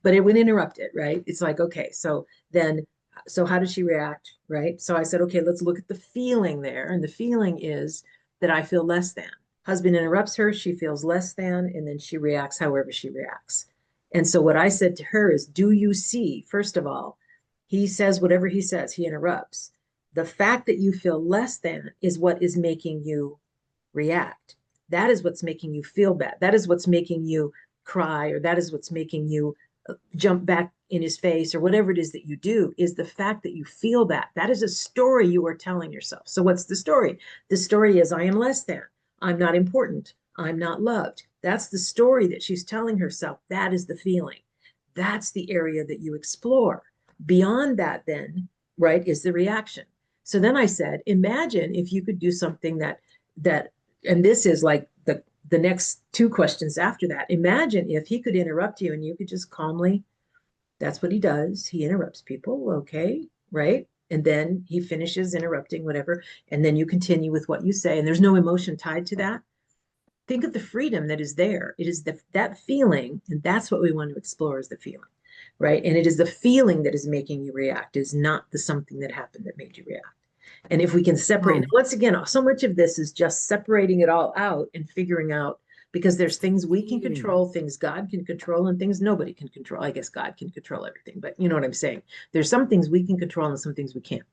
but it would interrupt it, right? It's like, okay, so how does she react, right? So I said, okay, let's look at the feeling there. And the feeling is that I feel less than. Husband interrupts her, she feels less than, and then she reacts however she reacts. And so what I said to her is, do you see, first of all, he says whatever he says, he interrupts. The fact that you feel less than is what is making you react. That is what's making you feel bad. That is what's making you cry, or that is what's making you jump back in his face, or whatever it is that you do, is the fact that you feel that. That is a story you are telling yourself. So what's the story? The story is, I am less than. I'm not important. I'm not loved. That's the story that she's telling herself. That is the feeling. That's the area that you explore. Beyond that, then, right, is the reaction. So then I said, imagine if you could do something that, and this is like the next two questions after that. Imagine if he could interrupt you and you could just calmly, that's what he does. He interrupts people. Okay, right? And then he finishes interrupting, whatever. And then you continue with what you say. And there's no emotion tied to that. Think of the freedom that is there. It is that feeling. And that's what we want to explore, is the feeling, right? And it is the feeling that is making you react, is not the something that happened that made you react. And if we can separate, and once again, so much of this is just separating it all out and figuring out, because there's things we can control, things God can control, and things nobody can control. I guess God can control everything, but you know what I'm saying? There's some things we can control and some things we can't.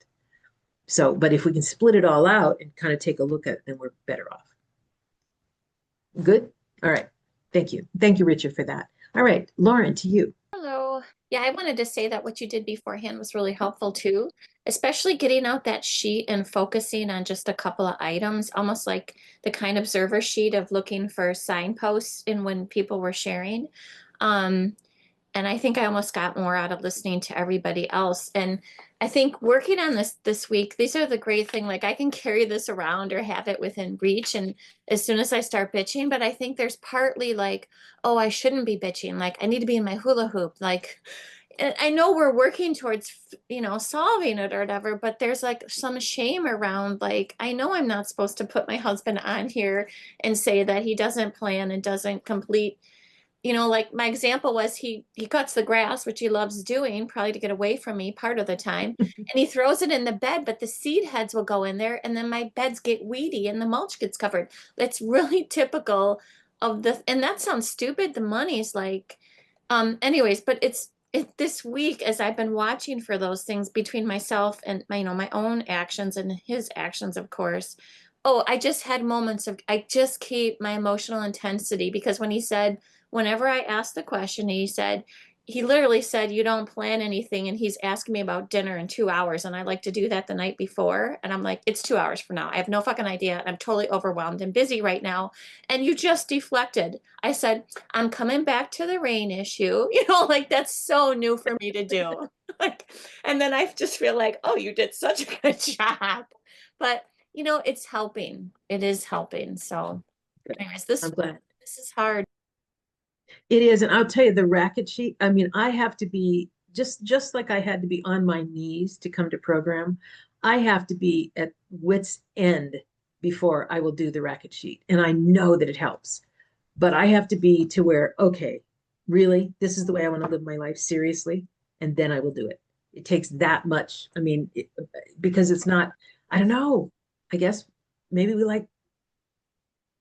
So, but if we can split it all out and kind of take a look at it, then we're better off. Good? All right. Thank you. Thank you, Richard, for that. All right, Lauren, to you. Hello. Yeah, I wanted to say that what you did beforehand was really helpful too, especially getting out that sheet and focusing on just a couple of items, almost like the kind observer sheet of looking for signposts in when people were sharing. And I think I almost got more out of listening to everybody else. And I think working on this week, these are the great thing. Like I can carry this around or have it within reach. And as soon as I start bitching, but I think there's partly like, oh, I shouldn't be bitching. Like I need to be in my hula hoop. Like I know we're working towards, solving it or whatever, but there's like some shame around, like, I know I'm not supposed to put my husband on here and say that he doesn't plan and doesn't complete. Like my example was he cuts the grass, which he loves doing, probably to get away from me part of the time. And he throws it in the bed, but the seed heads will go in there and then my beds get weedy and the mulch gets covered. That's really typical of and that sounds stupid. The money's like, anyways, but it's this week as I've been watching for those things between myself and my own actions and his actions, of course. Oh, I just had moments of, I just keep my emotional intensity, because when he said, whenever I asked the question, he literally said, you don't plan anything. And he's asking me about dinner in 2 hours. And I like to do that the night before. And I'm like, it's 2 hours from now. I have no fucking idea. I'm totally overwhelmed and busy right now. And you just deflected. I said, I'm coming back to the rain issue. Like that's so new for me to do. And then I just feel like, oh, you did such a good job. But it's helping. It is helping. So anyways, I'm glad. this is hard. It is, and I'll tell you, the racket sheet, I mean, I have to be just like I had to be on my knees to come to program. I have to be at wit's end before I will do the racket sheet. And I know that it helps, but I have to be to where, okay, really, this is the way I want to live my life, seriously, and then I will do it. It takes that much. I mean, because it's not, I don't know, I guess maybe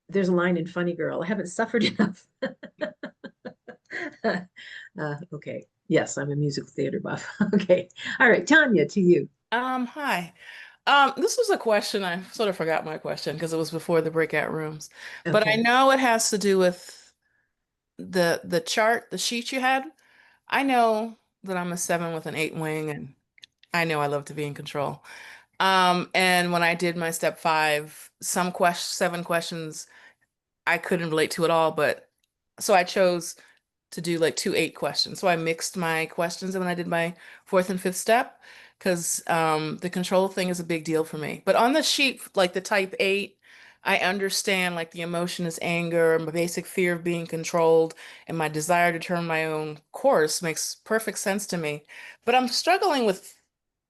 there's a line in Funny Girl, I haven't suffered enough. Okay. Yes, I'm a musical theater buff. Okay. All right, Tanya, to you. Hi. This was a question. I sort of forgot my question because it was before the breakout rooms. But I Okay. know it has to do with the chart, the sheet you had. I know that I'm a 7 with an 8 wing, and I know I love to be in control. And when I did my step 5, 7 questions I couldn't relate to at all, but so I chose to do like 2 8 questions. So I mixed my questions and then I did my 4th and 5th step, because the control thing is a big deal for me. But on the sheet, like the type 8, I understand like the emotion is anger and my basic fear of being controlled and my desire to turn my own course makes perfect sense to me. But I'm struggling with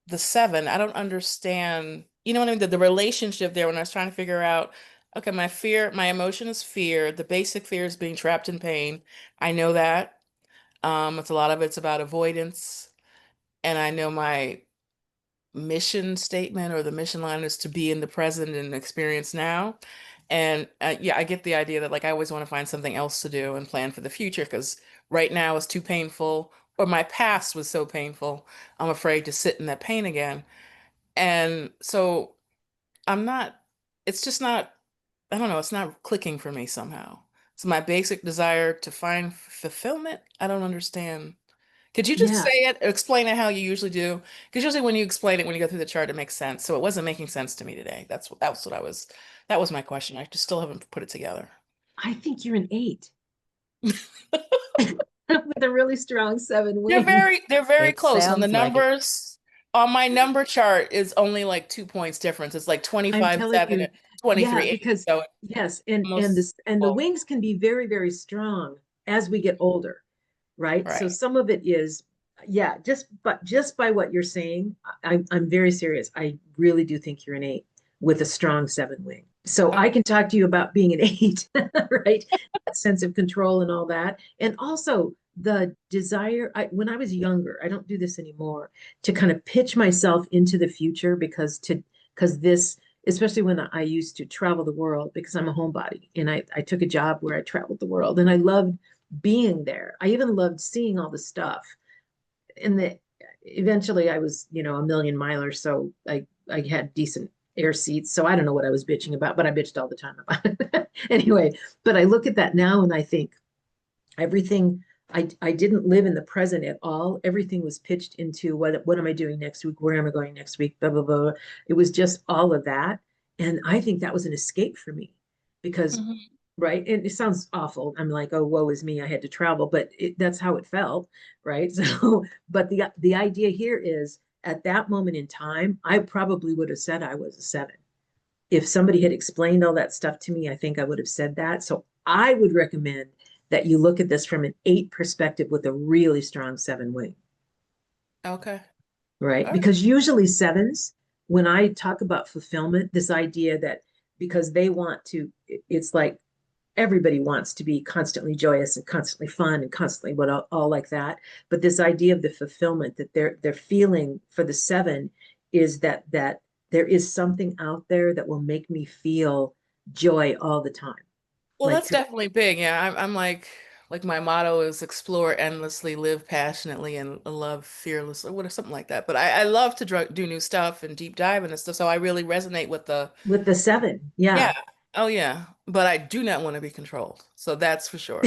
the 7, I don't understand, you know what I mean? The relationship there when I was trying to figure out, okay, my emotion is fear. The basic fear is being trapped in pain. I know that. It's a lot of it's about avoidance. And I know my mission statement or the mission line is to be in the present and experience now. And yeah, I get the idea that like I always want to find something else to do and plan for the future because right now is too painful or my past was so painful. I'm afraid to sit in that pain again. And so I'm not, it's just not, I don't know, it's not clicking for me somehow. So my basic desire to find fulfillment, I don't understand. Could you just Yeah. say it, explain it how you usually do? Because usually when you explain it, when you go through the chart, it makes sense. So it wasn't making sense to me today. That's what I was, that was my question. I just still haven't put it together. I think you're an 8 with a really strong 7 wing. They're very It close. And the sounds like it. numbers on my number chart is only like 2 points difference. It's like I'm 25, telling 7 you, and 23, yeah, 8. because So it's yes, and almost this and the full. wings can be very, very strong as we get older, right? So Right. some of it is, yeah, just by what you're saying, I'm very serious. I really do think you're an 8 with a strong 7 wing. So I can talk to you about being an 8, right? That sense of control and all that. And also the desire, when I was younger, I don't do this anymore, to kind of pitch myself into the future because this, especially when I used to travel the world because I'm a homebody and I took a job where I traveled the world and I loved being there. I even loved seeing all the stuff. And eventually I was, a million miler, so I had decent air seats. So I don't know what I was bitching about, but I bitched all the time about it. Anyway, but I look at that now and I think everything, I didn't live in the present at all. Everything was pitched into what am I doing next week? Where am I going next week? Blah, blah, blah. It was just all of that. And I think that was an escape for me because, Mhm. right. And it sounds awful. I'm like, oh, woe is me. I had to travel, but that's how it felt. Right. So, but the idea here is at that moment in time, I probably would have said I was a 7. If somebody had explained all that stuff to me, I think I would have said that. So I would recommend that you look at this from an 8 perspective with a really strong 7 wing, Okay. right? All right. Because usually 7s, when I talk about fulfillment, this idea that because they want to, it's like everybody wants to be constantly joyous and constantly fun and constantly all like that. But this idea of the fulfillment that they're feeling for the 7 is that there is something out there that will make me feel joy all the time. Well, Like that's definitely big. Yeah, I'm like my motto is explore endlessly, live passionately, and love fearlessly, what something like that. But I love to do new stuff and deep dive into stuff. So I really resonate with the with the 7, yeah. yeah. Oh yeah. But I do not want to be controlled. So that's for sure.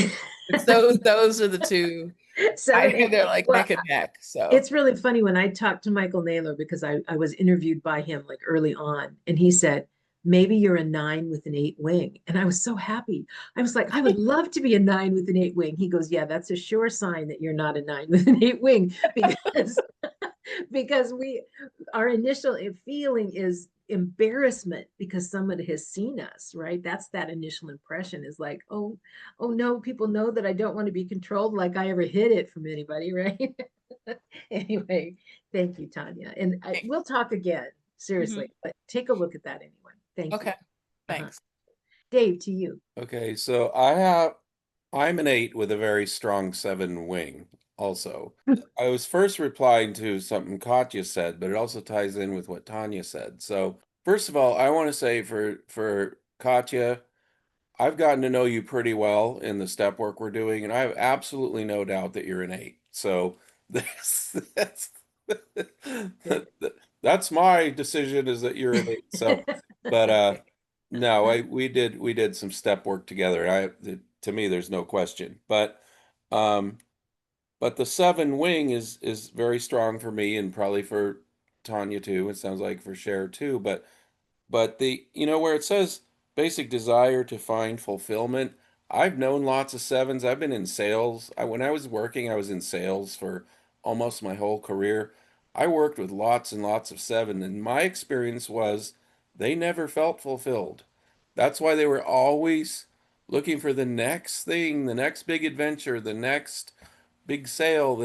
It's those are the two. 7, 8. They're like Well, neck and neck. So it's really funny when I talked to Michael Naylor because I was interviewed by him like early on, and he said, maybe you're a 9 with an 8 wing. And I was so happy. I was like, I would love to be a 9 with an 8 wing. He goes, yeah, that's a sure sign that you're not a 9 with an 8 wing because because our initial feeling is embarrassment because somebody has seen us, right? That's that initial impression is like, oh no, people know that I don't want to be controlled like I ever hid it from anybody, right? Anyway, thank you, Tanya. And we'll talk again, seriously, but take a look at that anyway. Thank you. okay. Thanks. Dave, to you. Okay, so I'm an 8 with a very strong 7 wing also. I was first replying to something Katya said, but it also ties in with what Tanya said. So first of all, I want to say for Katya, I've gotten to know you pretty well in the step work we're doing, and I have absolutely no doubt that you're an 8. So that's that's my decision is that you're an 8. So, but no, we did some step work together. To me, there's no question. Um, but the 7 wing is very strong for me and probably for Tanya too. It sounds like for Cher too. But where it says basic desire to find fulfillment, I've known lots of 7s. I've been in sales. When I was working, I was in sales for almost my whole career. I worked with lots and lots of 7, and my experience was they never felt fulfilled. That's why they were always looking for the next thing, the next big adventure, the next big sale,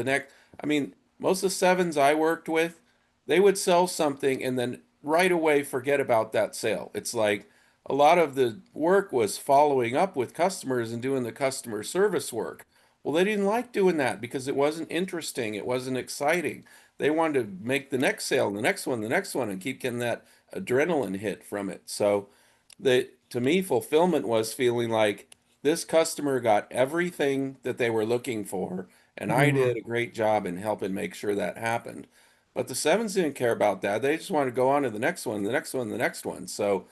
I mean, most of the 7s I worked with, they would sell something and then right away forget about that sale. It's like a lot of the work was following up with customers and doing the customer service work. Well, they didn't like doing that because it wasn't interesting, it wasn't exciting. They wanted to make the next sale, the next one, the next one, and keep getting that adrenaline hit from it. So, to me, fulfillment was feeling like this customer got everything that they were looking for, and I Mhm. did a great job in helping make sure that happened. But the sevens didn't care about that. They just wanted to go on to the next one, the next one, the next one. So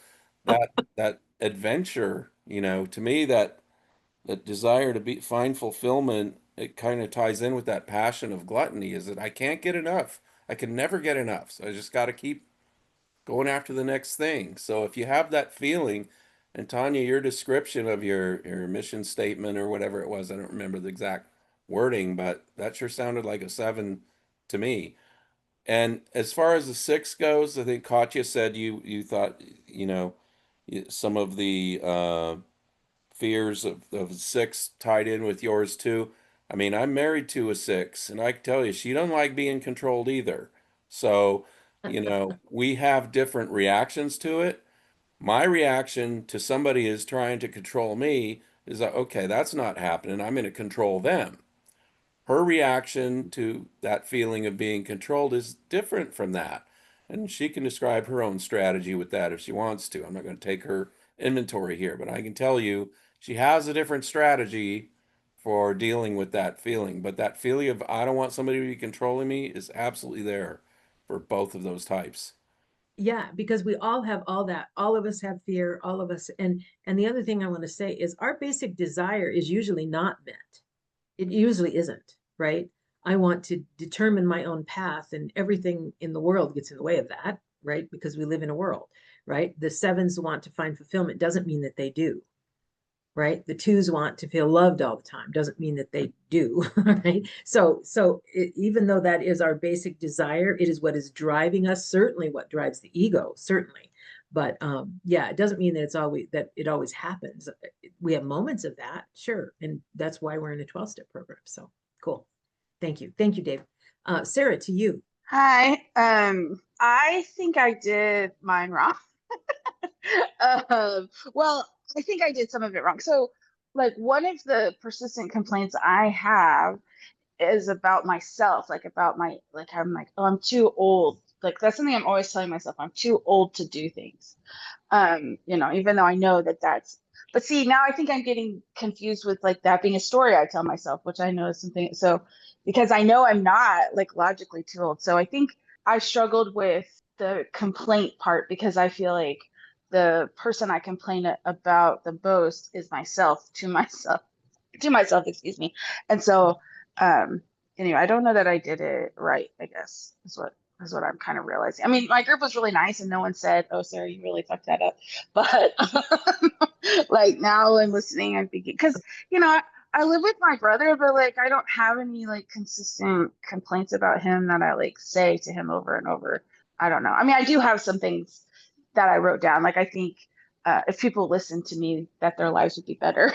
that adventure, to me, that desire to find fulfillment, it kind of ties in with that passion of gluttony, is that I can't get enough. I can never get enough. So I just got to keep going after the next thing. So if you have that feeling, and Tanya, your description of your mission statement or whatever it was, I don't remember the exact wording, but that sure sounded like a seven to me. And as far as the six goes, I think Katya said you thought, some of the fears of six tied in with yours too. I mean, I'm married to a six, and I can tell you she doesn't like being controlled either. So, we have different reactions to it. My reaction to somebody is trying to control me is that, okay, that's not happening. I'm going to control them. Her reaction to that feeling of being controlled is different from that. And she can describe her own strategy with that if she wants to. I'm not going to take her inventory here, but I can tell you she has a different strategy for dealing with that feeling. But that feeling of I don't want somebody to be controlling me is absolutely there for both of those types. Yeah, because we all have all that. All of us have fear, all of us. And the other thing I want to say is our basic desire is usually not met. It usually isn't, right? I want to determine my own path, and everything in the world gets in the way of that, right? Because we live in a world, right? The sevens want to find fulfillment, doesn't mean that they do, right? The twos want to feel loved all the time, doesn't mean that they do, right? Even though that is our basic desire, it is what is driving us, certainly what drives the ego, certainly. But yeah, it doesn't mean that it always happens. We have moments of that, sure. And that's why we're in a 12-step program. So cool. Thank you. Thank you, Dave. Sarah, to you. Hi. I think I did mine wrong. Well, I think I did some of it wrong. So, like, one of the persistent complaints I have is about myself, like about I'm like, oh, I'm too old. Like, that's something I'm always telling myself. I'm too old to do things. Even though I know that but see, now I think I'm getting confused with like that being a story I tell myself, which I know is something. So, because I know I'm not like logically too old. So I think I struggled with the complaint part because I feel like the person I complain about the most is myself to myself, excuse me. And so, anyway, I don't know that I did it right, I guess is what I'm kind of realizing. I mean, my group was really nice and no one said, "Oh, Sarah, you really fucked that up." But like now I'm listening, I'm thinking, because I live with my brother, but like I don't have any like consistent complaints about him that I like say to him over and over. I don't know. I mean, I do have some things that I wrote down. Like I think if people listen to me, that their lives would be better.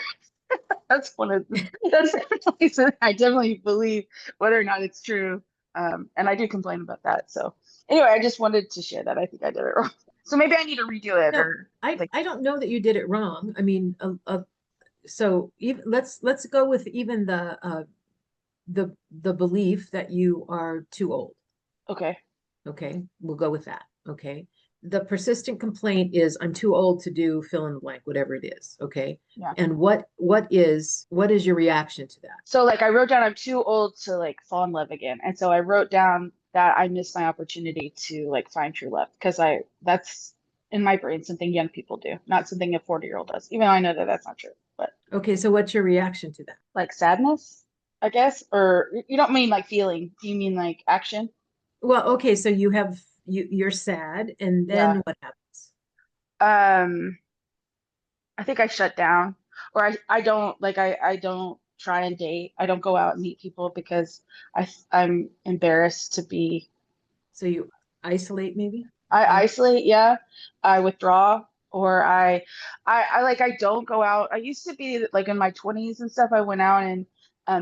That's definitely something I definitely believe, whether or not it's true. And I do complain about that. So anyway, I just wanted to share that. I think I did it wrong. So maybe I need to redo it No, or like, I don't know that you did it wrong. I mean, so even let's go with even the belief that you are too old. okay. Okay, we'll go with that. Okay. The persistent complaint is I'm too old to do fill in the blank, whatever it is. Okay. Yeah. And what is your reaction to that? So like I wrote down I'm too old to like fall in love again. And so I wrote down that I missed my opportunity to like find true love because that's in my brain something young people do, not something a 40-year-old does, even though I know that that's not true. But Okay, so what's your reaction to that? like sadness, I guess, or you don't mean like feeling, you mean like action? Well, okay, so you're sad, and then Yeah. what happens? I think I shut down, or I don't like I don't try and date. I don't go out and meet people because I'm embarrassed to be. So you isolate maybe? I isolate, yeah. I withdraw, or I like I don't go out. I used to be like in my 20s and stuff. I went out and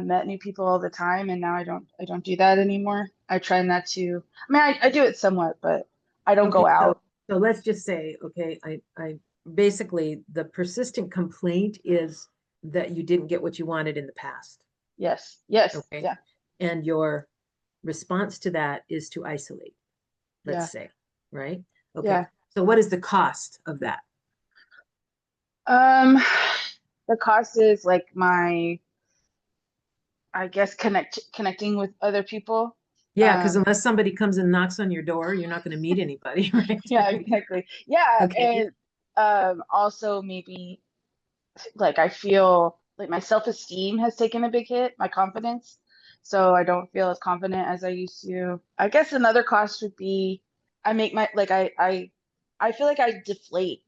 met new people all the time, and now I don't do that anymore. I try not to. I mean, I do it somewhat, but I don't go Okay, out. so let's just say, okay, I basically the persistent complaint is that you didn't get what you wanted in the past. Yes. Yes. Okay. Yeah. And your response to that is to isolate, let's Yeah. say, right? Okay. Yeah. So what is the cost of that? The cost is like my, I guess, connecting with other people. Yeah, because unless somebody comes and knocks on your door, you're not going to meet anybody, right? Yeah, exactly. Yeah, Okay. and also maybe like I feel like my self-esteem has taken a big hit, my confidence. So I don't feel as confident as I used to. I guess another cost would be I make my like I feel like I deflate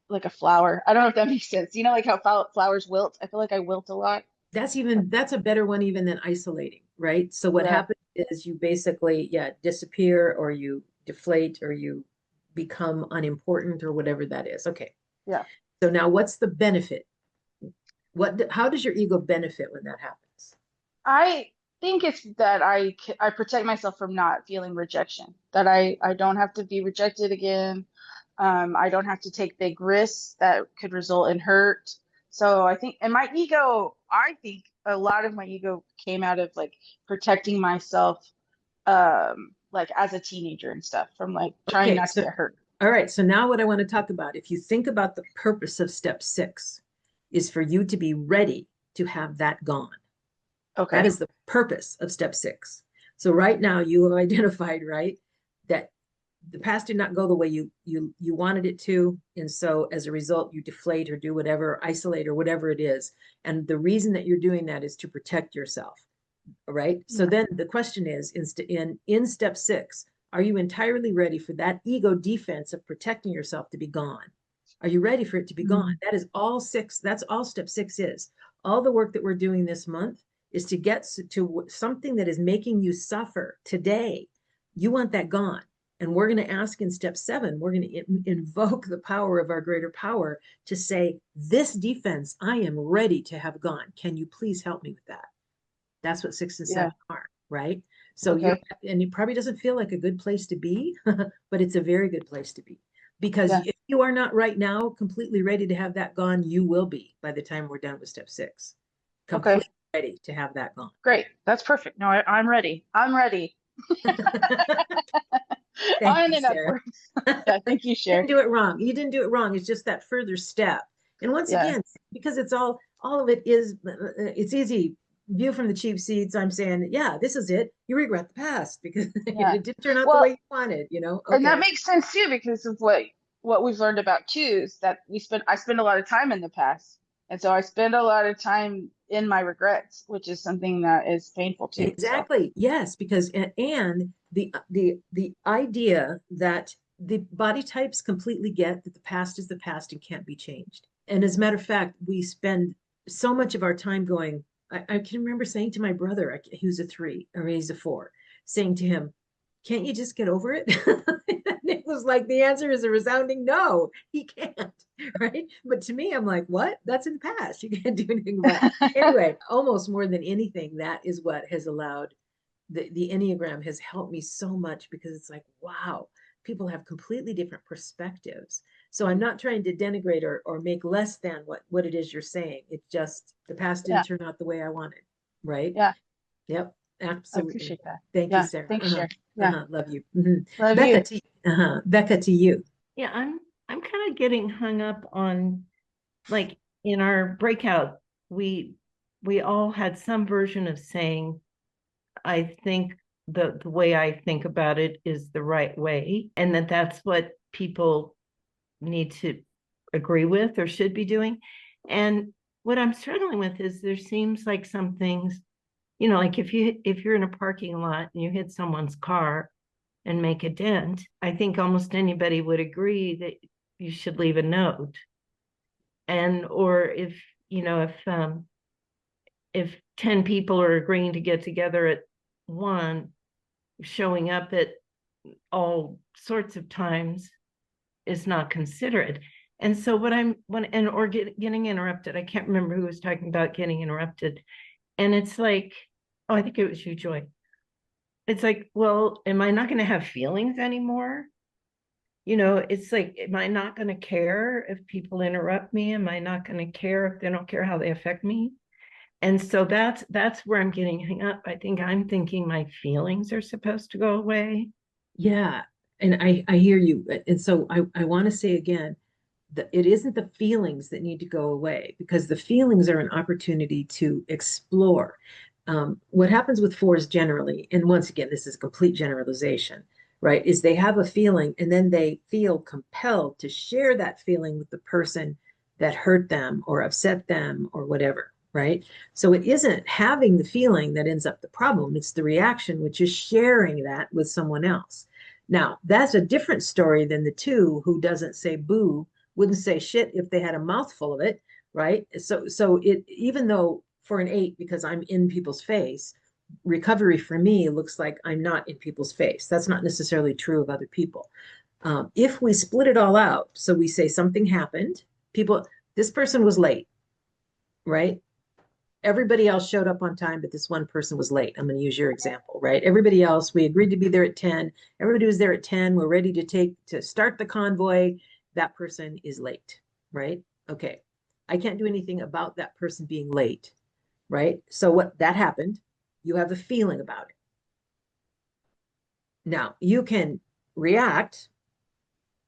like a flower. I don't know if that makes sense. You know, like how flowers wilt. I feel like I wilt a lot. That's a better one even than isolating, right? So what Yeah. happens is you basically, yeah, disappear or you deflate or you become unimportant or whatever that is. Okay. Yeah. So now what's the benefit? How does your ego benefit when that happens? I think it's that I protect myself from not feeling rejection. That I don't have to be rejected again. I don't have to take big risks that could result in hurt. So I think, and my ego, I think a lot of my ego came out of like protecting myself, like as a teenager and stuff from like trying Okay, not to get hurt. All right, so now what I want to talk about, if you think about the purpose of step 6, is for you to be ready to have that gone. Okay. That is the purpose of step 6. So right now you have identified, right, that the past did not go the way you wanted it to. And so as a result, you deflate or do whatever, isolate or whatever it is. And the reason that you're doing that is to protect yourself. All right. So then the question is, in step 6, are you entirely ready for that ego defense of protecting yourself to be gone? Are you ready for it to be gone? That is all 6. That's all step 6 is. All the work that we're doing this month is to get to something that is making you suffer today. You want that gone. And we're going to ask in step 7, we're going to invoke the power of our greater power to say, this defense, I am ready to have gone. Can you please help me with that? That's what 6 and 7 are, right? So Okay. and it probably doesn't feel like a good place to be, but it's a very good place to be. Because if you are not right now completely ready to have that gone, you will be by the time we're done with step 6. Completely ready to have that gone. Great. That's perfect. No, I'm ready. I'm ready. Thank you, Sarah. Yeah, thank you, Cher. You didn't do it wrong. You didn't do it wrong. It's just that further step. And once again, because it's all of it is, it's easy. View from the cheap seats. I'm saying, yeah, this is it. You regret the past because it didn't turn out the way you wanted, you know? Okay. And that makes sense too, because of what we've learned about too, is that I spend a lot of time in the past. And so I spend a lot of time in my regrets, which is something that is painful too. Exactly. So. Yes, because and the idea that the body types completely get that the past is the past and can't be changed. And as a matter of fact, we spend so much of our time going, I can remember saying to my brother, he was a 3 or he's a 4, saying to him, can't you just get over it? It was like the answer is a resounding no, he can't, right? But to me, I'm like, what? That's in the past. You can't do anything about it. Anyway, almost more than anything, that is what has allowed the Enneagram has helped me so much, because it's like, wow, people have completely different perspectives. So I'm not trying to denigrate or make less than what it is you're saying. It's just the past didn't turn out the way I wanted, right? Yeah. Yep. Absolutely. I appreciate that. Thank you, Sarah. Thanks, Cher. Yeah. Love you. Love Becca, you. Becca, to you. Yeah, I'm kind of getting hung up on, like, in our breakout, we all had some version of saying, I think the way I think about it is the right way, and that's what people need to agree with or should be doing. And what I'm struggling with is there seems like some things, you know, like if you're in a parking lot and you hit someone's car and make a dent, I think almost anybody would agree that you should leave a note. And or if 10 people are agreeing to get together at 1, showing up at all sorts of times is not considerate. And so getting interrupted. I can't remember who was talking about getting interrupted. And it's like, oh, I think it was you, Joy. it's like, well, am I not going to have feelings anymore? You know, it's like, am I not going to care if people interrupt me? Am I not going to care if they don't care how they affect me? And so that's where I'm getting hung up. I think I'm thinking my feelings are supposed to go away. Yeah, and I hear you. And so I want to say again that it isn't the feelings that need to go away, because the feelings are an opportunity to explore. What happens with fours generally, and once again, this is complete generalization, right? Is they have a feeling and then they feel compelled to share that feeling with the person that hurt them or upset them or whatever, right? So it isn't having the feeling that ends up the problem. It's the reaction, which is sharing that with someone else. Now, that's a different story than the two who doesn't say boo, wouldn't say shit if they had a mouthful of it, right? So it, even though for an 8, because I'm in people's face, recovery for me looks like I'm not in people's face. That's not necessarily true of other people. If we split it all out, so we say something happened, people, this person was late, right? Everybody else showed up on time, but this one person was late. I'm going to use your example, right? Everybody else, we agreed to be there at 10. Everybody was there at 10. We're ready to start the convoy. That person is late, right? Okay. I can't do anything about that person being late, right? So what that happened, you have a feeling about it. Now, you can react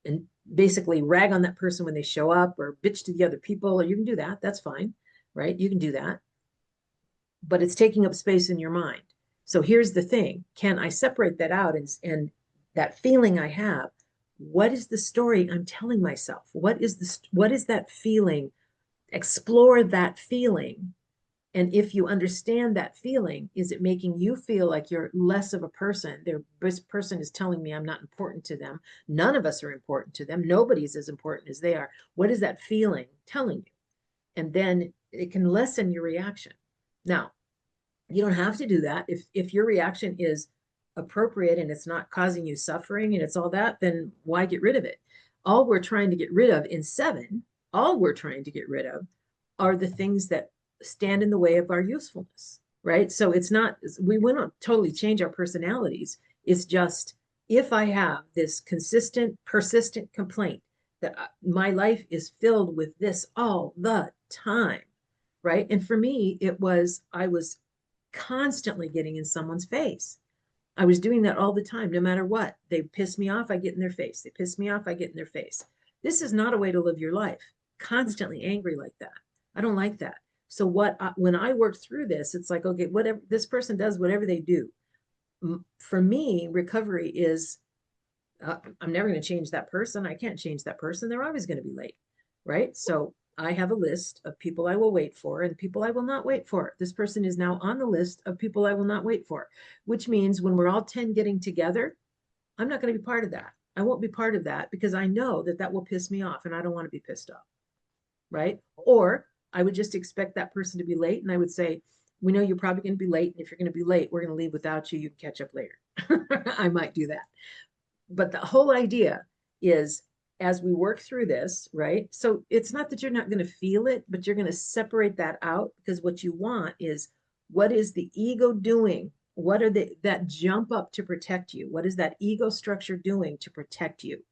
and basically rag on that person when they show up, or bitch to the other people, or you can do that. That's fine, right? You can do that. But it's taking up space in your mind. So here's the thing. Can I separate that out and that feeling I have? What is the story I'm telling myself? What is that feeling? Explore that feeling. And if you understand that feeling, is it making you feel like you're less of a person? This person is telling me I'm not important to them. None of us are important to them. Nobody's as important as they are. What is that feeling telling you? And then it can lessen your reaction. Now, you don't have to do that. If your reaction is appropriate and it's not causing you suffering and it's all that, then why get rid of it? All we're trying to get rid of in 7, all we're trying to get rid of are the things that stand in the way of our usefulness, right? So it's not, we wouldn't totally change our personalities. It's just, if I have this consistent, persistent complaint that my life is filled with this all the time, right? And for me, I was constantly getting in someone's face. I was doing that all the time, no matter what. They piss me off, I get in their face. They piss me off, I get in their face. This is not a way to live your life, constantly angry like that. I don't like that. So when I work through this, it's like, okay, whatever this person does, whatever they do. For me, recovery is, I'm never going to change that person. I can't change that person. They're always going to be late, right? So I have a list of people I will wait for and people I will not wait for. This person is now on the list of people I will not wait for, which means when we're all 10 getting together, I'm not going to be part of that. I won't be part of that because I know that will piss me off and I don't want to be pissed off, right? Or I would just expect that person to be late and I would say, we know you're probably going to be late. And if you're going to be late, we're going to leave without you. You can catch up later. I might do that. But the whole idea is, as we work through this, right? So it's not that you're not going to feel it, but you're going to separate that out, because what you want is, what is the ego doing? What are that jump up to protect you? What is that ego structure doing to protect you?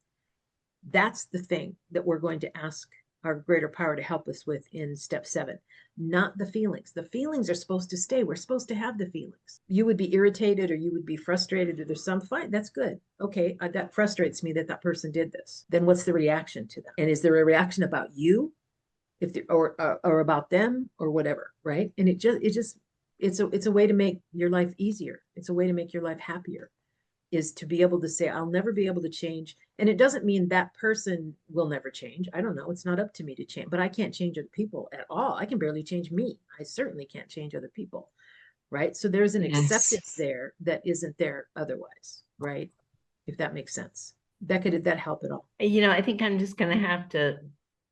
That's the thing that we're going to ask our greater power to help us with in step 7, not the feelings. The feelings are supposed to stay. We're supposed to have the feelings. You would be irritated or you would be frustrated or there's some fight. That's good. Okay, that frustrates me that person did this. Then what's the reaction to them? And is there a reaction about you, or about them or whatever, right? And it's a way to make your life easier. It's a way to make your life happier, is to be able to say, I'll never be able to change. And it doesn't mean that person will never change. I don't know. It's not up to me to change, but I can't change other people at all. I can barely change me. I certainly can't change other people, right? So there's an acceptance there that isn't there otherwise, right? If that makes sense. Becca, did that help at all? You know, I think I'm just going to have to,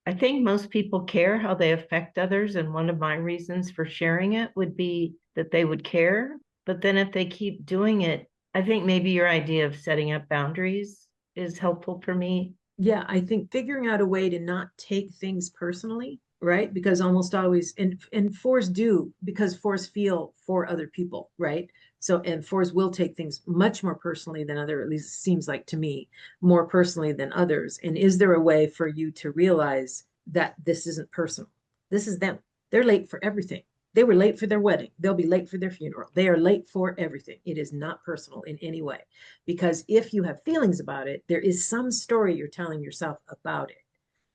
I think most people care how they affect others. And one of my reasons for sharing it would be that they would care. But then if they keep doing it, I think maybe your idea of setting up boundaries is helpful for me. Yeah, I think figuring out a way to not take things personally, right? Because almost always, and 4s do, because 4s feel for other people, right? So, and fours will take things much more personally than other, at least it seems like to me, more personally than others. And is there a way for you to realize that this isn't personal? This is them. They're late for everything. They were late for their wedding. They'll be late for their funeral. They are late for everything. It is not personal in any way. Because if you have feelings about it, there is some story you're telling yourself about it,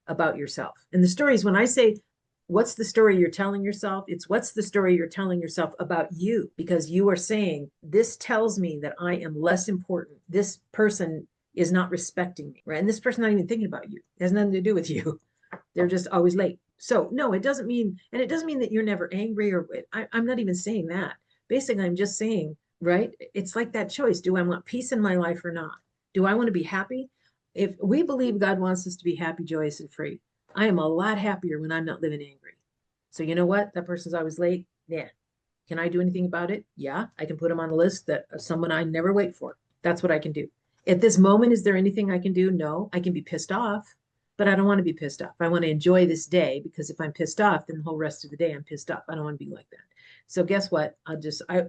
about yourself. And the stories, when I say, what's the story you're telling yourself? It's what's the story you're telling yourself about you, because you are saying, this tells me that I am less important. This person is not respecting me, right? And this person not even thinking about you. It has nothing to do with you. They're just always late. So no, it doesn't mean, and it doesn't mean that you're never angry or I'm not even saying that. Basically, I'm just saying, right? It's like that choice. Do I want peace in my life or not? Do I want to be happy? If we believe God wants us to be happy, joyous, and free, I am a lot happier when I'm not living angry. So you know what? That person's always late. Yeah. Can I do anything about it? Yeah. I can put them on a list that someone I never wait for. That's what I can do. At this moment, is there anything I can do? No. I can be pissed off, but I don't want to be pissed off. I want to enjoy this day, because if I'm pissed off, then the whole rest of the day I'm pissed off. I don't want to be like that. So guess what?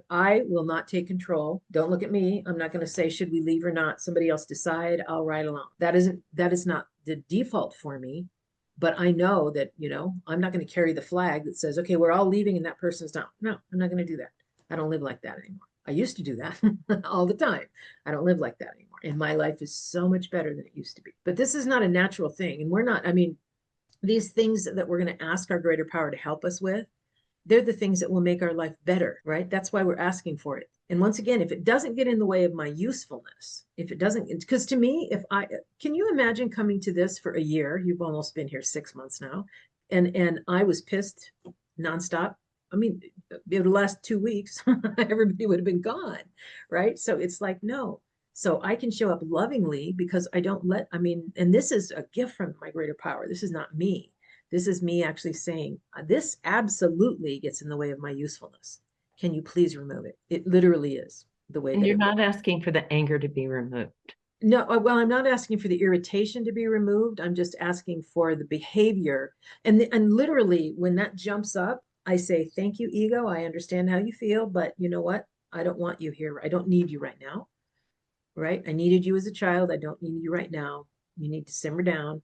I will not take control. Don't look at me. I'm not going to say, should we leave or not? Somebody else decide. I'll ride along. That is not the default for me. But I know that, I'm not going to carry the flag that says, okay, we're all leaving and that person's not. No, I'm not going to do that. I don't live like that anymore. I used to do that all the time. I don't live like that anymore. And my life is so much better than it used to be. But this is not a natural thing. And we're not, these things that we're going to ask our greater power to help us with, they're the things that will make our life better, right? That's why we're asking for it. And once again, if it doesn't get in the way of my usefulness, if it doesn't, because to me, can you imagine coming to this for a year? You've almost been here 6 months now. And I was pissed nonstop. It would last 2 weeks. Everybody would have been gone, right? So it's like, no. So I can show up lovingly because I don't and this is a gift from my greater power. This is not me. This is me actually saying, this absolutely gets in the way of my usefulness. Can you please remove it? It literally is the way. And you're not asking for the anger to be removed. No, well, I'm not asking for the irritation to be removed. I'm just asking for the behavior. And literally, when that jumps up, I say, thank you, ego. I understand how you feel, but you know what? I don't want you here. I don't need you right now, right? I needed you as a child. I don't need you right now. You need to simmer down,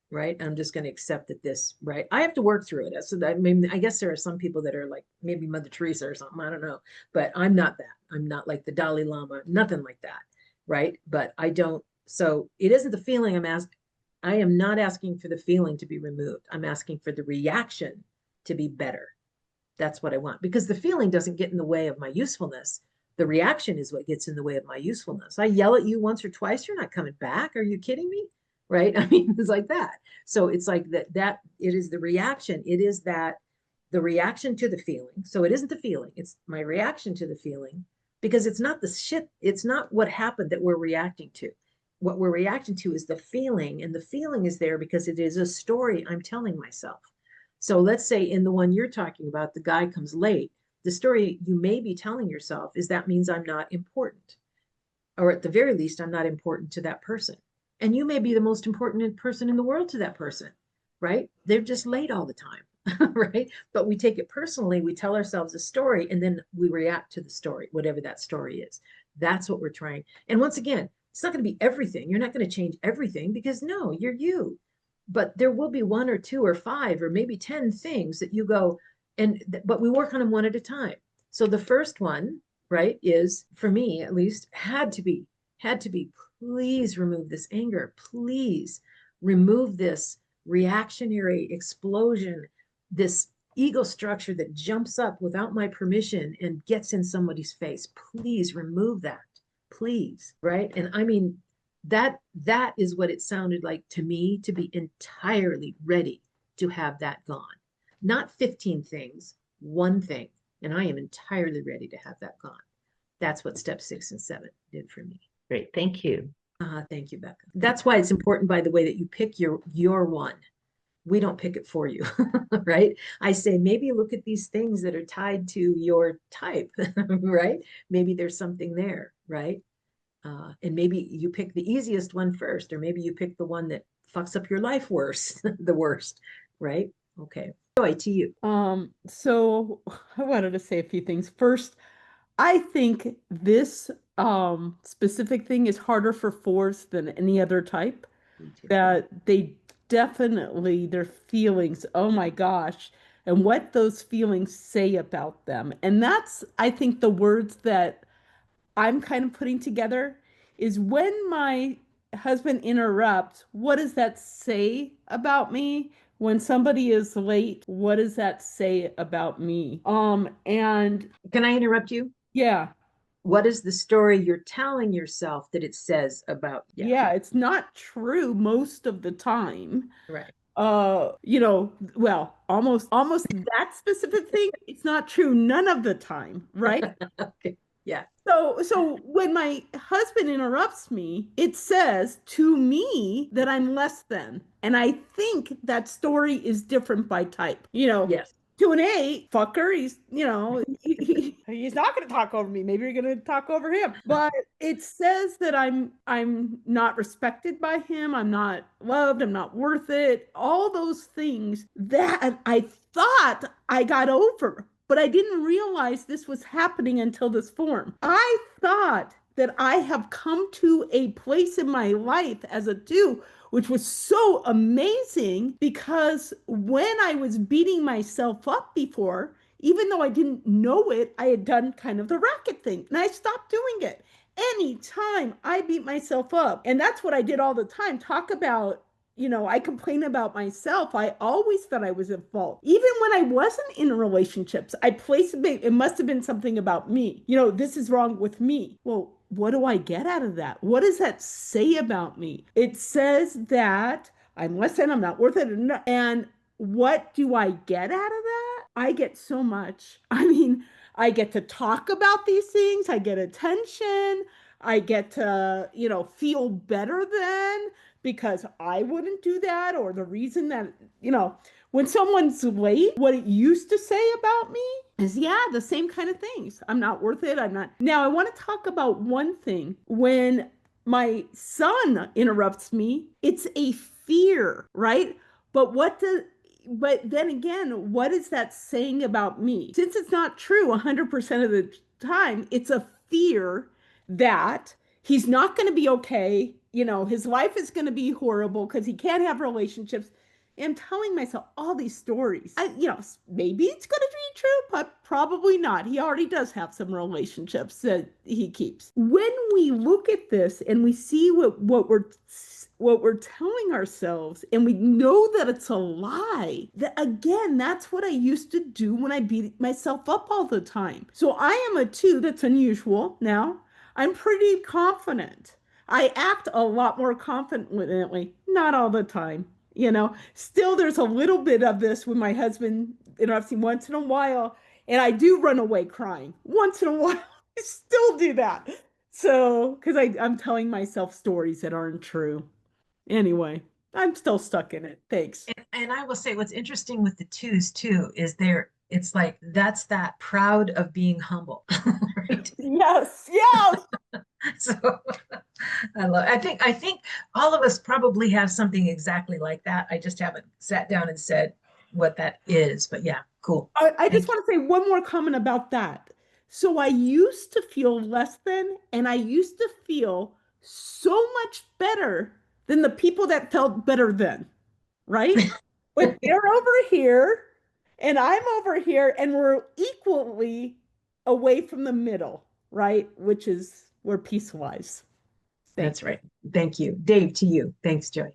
right? I'm just going to accept that this, right? I have to work through it. So that, I guess there are some people that are like maybe Mother Teresa or something. I don't know, but I'm not that. I'm not like the Dalai Lama, nothing like that. Right. But I don't. So it isn't the feeling I'm asking. I am not asking for the feeling to be removed. I'm asking for the reaction to be better. That's what I want, because the feeling doesn't get in the way of my usefulness. The reaction is what gets in the way of my usefulness. I yell at you once or twice. You're not coming back. Are you kidding me? Right. It's like that. So it's like that it is the reaction. It is that the reaction to the feeling. So it isn't the feeling. It's my reaction to the feeling. Because it's not the shit, it's not what happened that we're reacting to. What we're reacting to is the feeling, and the feeling is there because it is a story I'm telling myself. So let's say in the one you're talking about, the guy comes late. The story you may be telling yourself is that means I'm not important. Or at the very least, I'm not important to that person. And you may be the most important person in the world to that person, right? They're just late all the time. Right? But we take it personally. We tell ourselves a story and then we react to the story, whatever that story is. That's what we're trying. And once again, it's not going to be everything. You're not going to change everything because no, you're you. But there will be 1 or 2 or 5 or maybe 10 things that you go but we work on them one at a time. So the first one, right, is for me at least had to be, please remove this anger. Please remove this reactionary explosion, this ego structure that jumps up without my permission and gets in somebody's face. Please remove that, please, right? And that is what it sounded like to me, to be entirely ready to have that gone. Not 15 things, 1 thing. And I am entirely ready to have that gone. That's what step 6 and 7 did for me. Great, thank you. Thank you, Becca. That's why it's important, by the way, that you pick your one. We don't pick it for you, right? I say, maybe look at these things that are tied to your type, right? Maybe there's something there, right? And maybe you pick the easiest one first, or maybe you pick the one that fucks up your life worse, the worst, right? Okay. Joy, to you. So I wanted to say a few things. First, I think this specific thing is harder for fours than any other type. Me too. That they definitely, their feelings, oh my gosh, and what those feelings say about them. And that's, I think, the words that I'm kind of putting together is when my husband interrupts, what does that say about me? When somebody is late, what does that say about me? And Can I interrupt you? yeah, What is the story you're telling yourself that it says about you? yeah, it's not true most of the time. Right. Well, almost that specific thing, it's not true none of the time, right? Okay. Yeah. So when my husband interrupts me, it says to me that I'm less than. And I think that story is different by type. Yes. To an 8, fucker, he's not going to talk over me. Maybe you're going to talk over him. But it says that I'm not respected by him. I'm not loved. I'm not worth it. All those things that I thought I got over, but I didn't realize this was happening until this form. I thought that I have come to a place in my life as a 2, which was so amazing because when I was beating myself up before, even though I didn't know it, I had done kind of the racket thing and I stopped doing it. Anytime I beat myself up, and that's what I did all the time, talk about, I complain about myself. I always thought I was at fault. Even when I wasn't in relationships, I placed it must have been something about me. This is wrong with me. Well, what do I get out of that? What does that say about me? It says that I'm less than, I'm not worth it. And what do I get out of that? I get so much. I mean, I get to talk about these things. I get attention. I get to, feel better than, because I wouldn't do that, or the reason that, when someone's late, what it used to say about me is, yeah, the same kind of things. I'm not worth it. I'm not. Now, I want to talk about one thing. When my son interrupts me, it's a fear, right? But then again, what is that saying about me? Since it's not true 100% of the time, it's a fear that he's not going to be okay. His life is going to be horrible because he can't have relationships. And I'm telling myself all these stories. Maybe it's going to be true, but probably not. He already does have some relationships that he keeps. When we look at this and we see what we're telling ourselves, and we know that it's a lie, that again, that's what I used to do when I beat myself up all the time. So I am a 2. That's unusual. Now I'm pretty confident. I act a lot more confidently, not all the time. Still there's a little bit of this when my husband interrupts me once in a while, and I do run away crying once in a while. I still do that. So, because I'm telling myself stories that aren't true. Anyway, I'm still stuck in it. Thanks. And I will say what's interesting with the 2s too is it's like that's that proud of being humble. Right? Yes. So I think all of us probably have something exactly like that. I just haven't sat down and said what that is, but yeah, cool. I just want to say one more comment about that. So I used to feel less than, and I used to feel so much better than the people that felt better than, right? But they're over here and I'm over here, and we're equally away from the middle, right? Which is where peace lies. That's right. Thank you. Dave, to you. Thanks, Joy.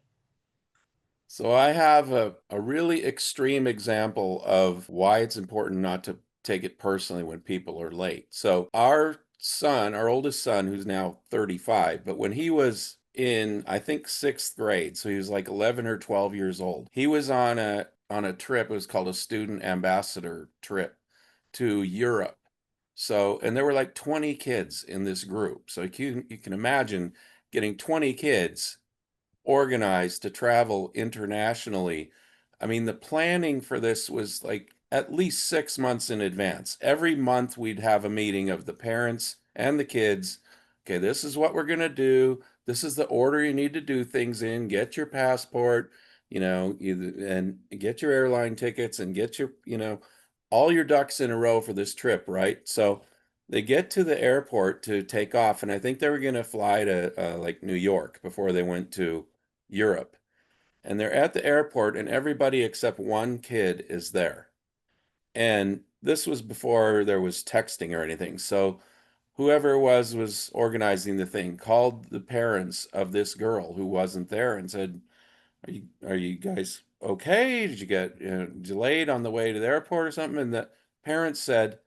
So I have a really extreme example of why it's important not to take it personally when people are late. So our oldest son, who's now 35, but when he was in, I think, 6th grade, so he was like 11 or 12 years old, he was on a trip. It was called a student ambassador trip to Europe. So, and there were like 20 kids in this group. So you can imagine getting 20 kids organized to travel internationally. I mean, the planning for this was like at least 6 months in advance. Every month we'd have a meeting of the parents and the kids. Okay, this is what we're going to do. This is the order you need to do things in. Get your passport, and get your airline tickets and get your, all your ducks in a row for this trip, right? So They get to the airport to take off, and I think they were going to fly to like New York before they went to Europe. And they're at the airport, and everybody except one kid is there. And this was before there was texting or anything. So whoever was organizing the thing called the parents of this girl who wasn't there and said, are you guys okay? Did you get delayed on the way to the airport or something? And the parents said,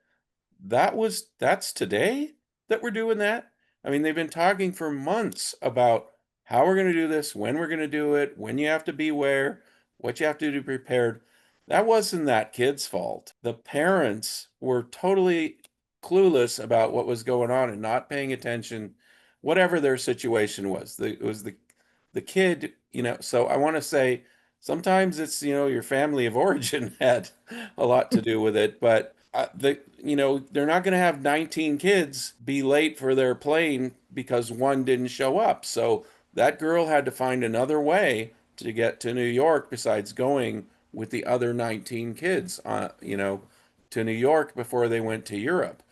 that's today that we're doing that. I mean, they've been talking for months about how we're going to do this, when we're going to do it, when you have to be where, what you have to do prepared. That wasn't that kid's fault. The parents were totally clueless about what was going on and not paying attention, whatever their situation was. It was the kid, so I want to say sometimes it's, your family of origin had a lot to do with it, but they're not going to have 19 kids be late for their plane because one didn't show up. So that girl had to find another way to get to New York besides going with the other 19 kids, to New York before they went to Europe.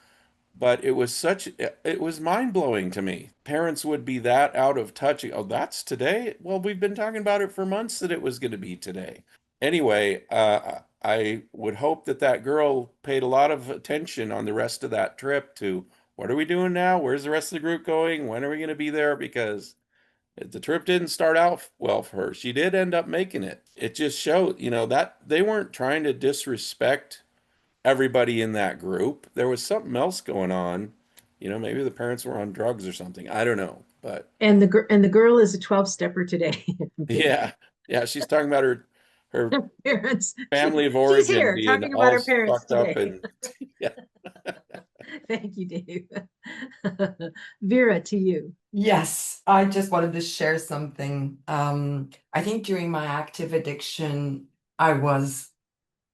But it was mind blowing to me. Parents would be that out of touch. Oh, that's today? Well, we've been talking about it for months that it was going to be today. Anyway, I would hope that girl paid a lot of attention on the rest of that trip to what are we doing now? Where's the rest of the group going? When are we going to be there? Because the trip didn't start out well for her. She did end up making it. It just showed, that they weren't trying to disrespect everybody in that group. There was something else going on. Maybe the parents were on drugs or something. I don't know, but And the girl is a 12-stepper today. yeah, she's talking about her Parents. family of She's origin here being talking about all her parents fucked up today. and yeah. Thank you, Dave. Vera, to you. Yes, I just wanted to share something. I think during my active addiction, I was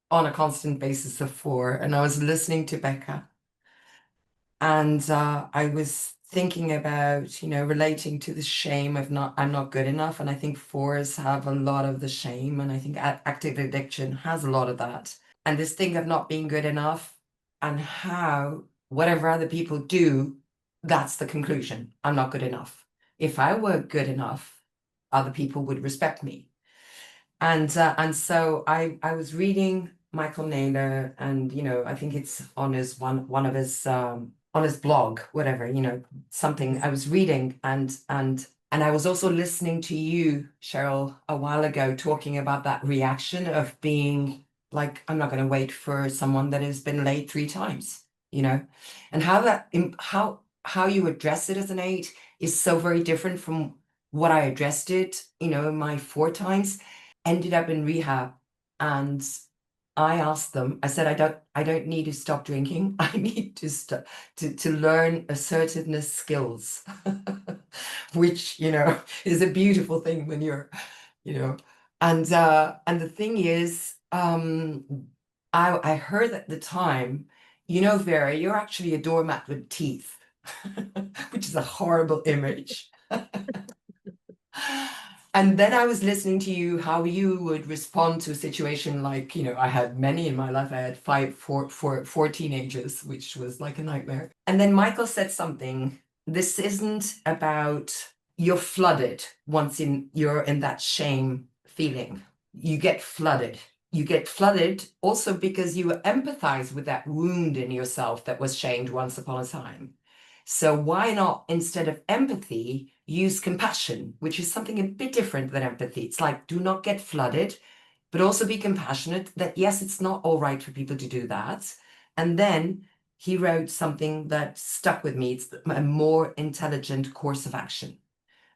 on a constant basis of 4, and I was listening to Becca, and I was thinking about, relating to the shame of I'm not good enough, and I think 4s have a lot of the shame, and I think active addiction has a lot of that, and this thing of not being good enough, and how whatever other people do, that's the conclusion. I'm not good enough. If I were good enough, other people would respect me. And so I was reading Michael Naylor, and I think it's on his one of his on his blog, whatever, something I was reading, and I was also listening to you, Cheryl, a while ago, talking about that reaction of being like, I'm not going to wait for someone that has been late 3 times, and how you address it as an 8 is so very different from what I addressed it, in my 4 times. Ended up in rehab, and I asked them, I said, I don't need to stop drinking. I need to learn assertiveness skills, which, is a beautiful thing when you're, and the thing is, I heard at the time, Vera, you're actually a doormat with teeth, which is a horrible image. And then I was listening to you, how you would respond to a situation like, I had many in my life. I had four teenagers, which was like a nightmare. And then Michael said something, this isn't about you're flooded once you're in that shame feeling. You get flooded. You get flooded also because you empathize with that wound in yourself that was shamed once upon a time. So why not, instead of empathy, use compassion, which is something a bit different than empathy. It's like, do not get flooded, but also be compassionate that, yes, it's not all right for people to do that. And then he wrote something that stuck with me. It's a more intelligent course of action.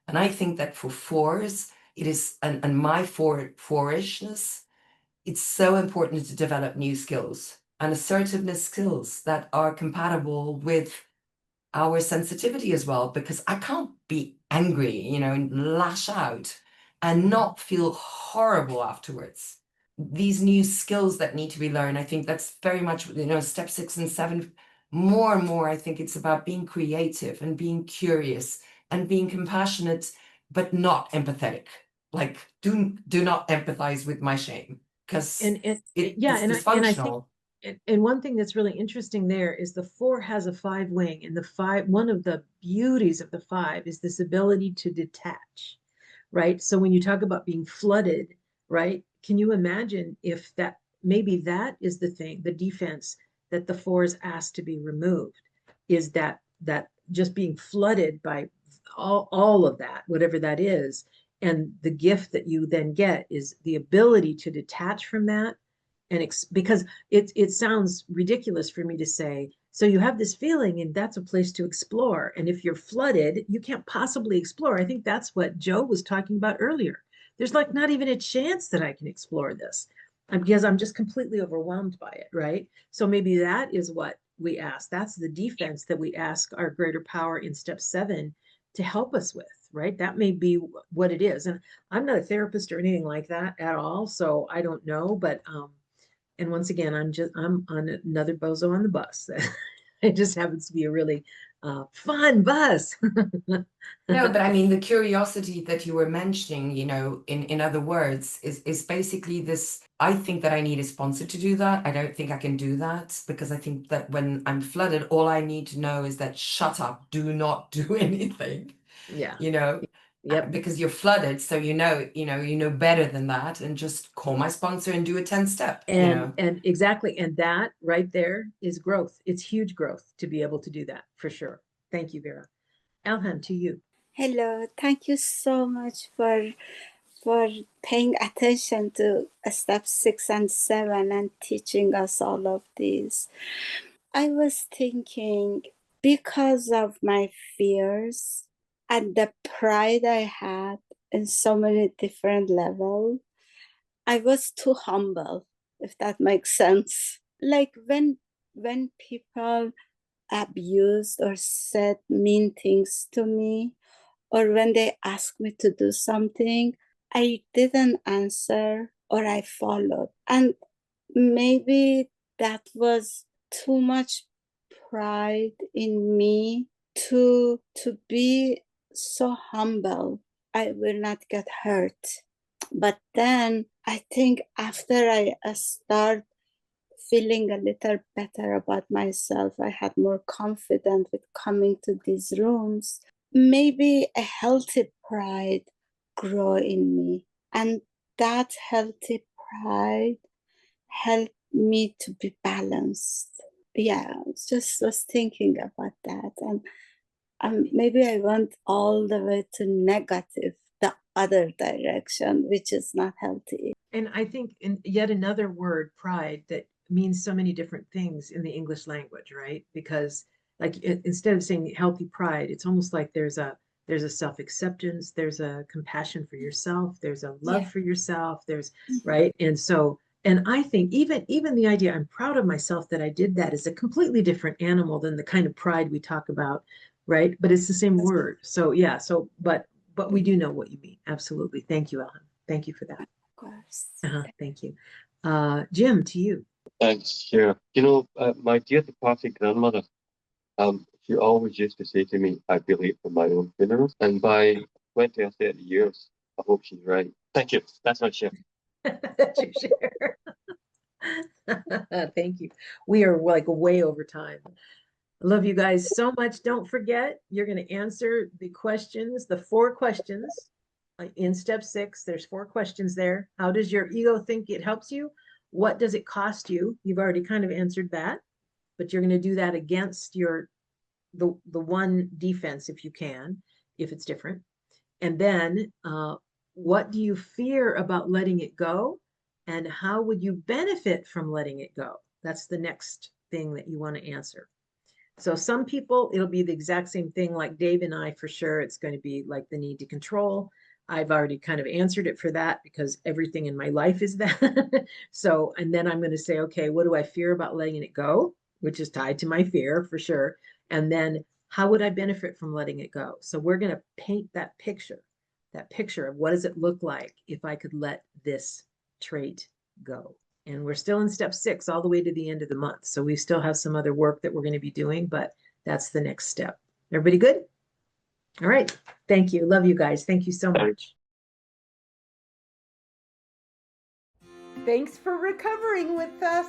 And I think that for 4s, it is, and my fourishness, it's so important to develop new skills and assertiveness skills that are compatible with our sensitivity as well, because I can't be angry, and lash out and not feel horrible afterwards. These new skills that need to be learned, I think that's very much, step 6 and 7, more and more, I think it's about being creative and being curious and being compassionate, but not empathetic. Like, do not empathize with my shame, because it's dysfunctional. and one thing that's really interesting there is the 4 has a 5 wing, and the 5, one of the beauties of the 5 is this ability to detach, right? So when you talk about being flooded, right? Can you imagine if that, maybe that is the thing, the defense that the 4 is asked to be removed, is that just being flooded by all of that, whatever that is. And the gift that you then get is the ability to detach from that. And because it sounds ridiculous for me to say, so you have this feeling and that's a place to explore. And if you're flooded, you can't possibly explore. I think that's what Joe was talking about earlier. There's like not even a chance that I can explore this because I'm just completely overwhelmed by it, right? So maybe that is what we ask. That's the defense that we ask our greater power in step 7 to help us with, right? That may be what it is. And I'm not a therapist or anything like that at all, so I don't know, but and once again, I'm on another bozo on the bus. It just happens to be a really fun bus. No, but I mean, the curiosity that you were mentioning, you know, in other words, is basically this. I think that I need a sponsor to do that. I don't think I can do that because I think that when I'm flooded, all I need to know is that shut up, do not do anything. Yeah. You know, Yep. because you're flooded, so you know better than that, and just call my sponsor and do a 10-step. And exactly, and that right there is growth. It's huge growth to be able to do that for sure. Thank you, Vera. Alhan, to you. Hello, thank you so much for paying attention to step 6 and 7 and teaching us all of these. I was thinking, because of my fears and the pride I had in so many different levels, I was too humble, if that makes sense. Like when people abused or said mean things to me, or when they asked me to do something, I didn't answer or I followed. And maybe that was too much pride in me to be so humble. I will not get hurt. But then I think after I start feeling a little better about myself, I had more confidence with coming to these rooms. Maybe a healthy pride grow in me, and that healthy pride helped me to be balanced. Yeah, just was thinking about that, and maybe I went all the way to negative, the other direction, which is not healthy. And I think in yet another word, pride, that means so many different things in the English language, right? Because like instead of saying healthy pride, it's almost like there's a self-acceptance, there's a compassion for yourself, there's a love for yourself, there's right. And so, and I think even the idea I'm proud of myself that I did that is a completely different animal than the kind of pride we talk about, right? But it's the same word. So yeah, so but we do know what you mean. Absolutely. Thank you, Ellen. Thank you for that. Of course. Thank you. Jim, to you. Thanks, Cher. My dear departed grandmother, she always used to say to me, I'd be late for my own funeral. And by 20 or 30 years, I hope she's right. Thank you. That's my share. That's your share. Thank you. We are like way over time. I love you guys so much. Don't forget, you're going to answer the questions, the 4 questions in step 6. There's 4 questions there. How does your ego think it helps you? What does it cost you? You've already kind of answered that, but you're going to do that against the one defense if you can, if it's different. And then what do you fear about letting it go? And how would you benefit from letting it go? That's the next thing that you want to answer. So some people, it'll be the exact same thing like Dave and I, for sure. It's going to be like the need to control. I've already kind of answered it for that because everything in my life is that. So, and then I'm going to say, okay, what do I fear about letting it go? Which is tied to my fear for sure. And then how would I benefit from letting it go? So we're going to paint that picture of what does it look like if I could let this trait go. And we're still in step 6 all the way to the end of the month. So we still have some other work that we're going to be doing, but that's the next step. Everybody good? All right. Thank you. Love you guys. Thank you so much. Thanks for recovering with us.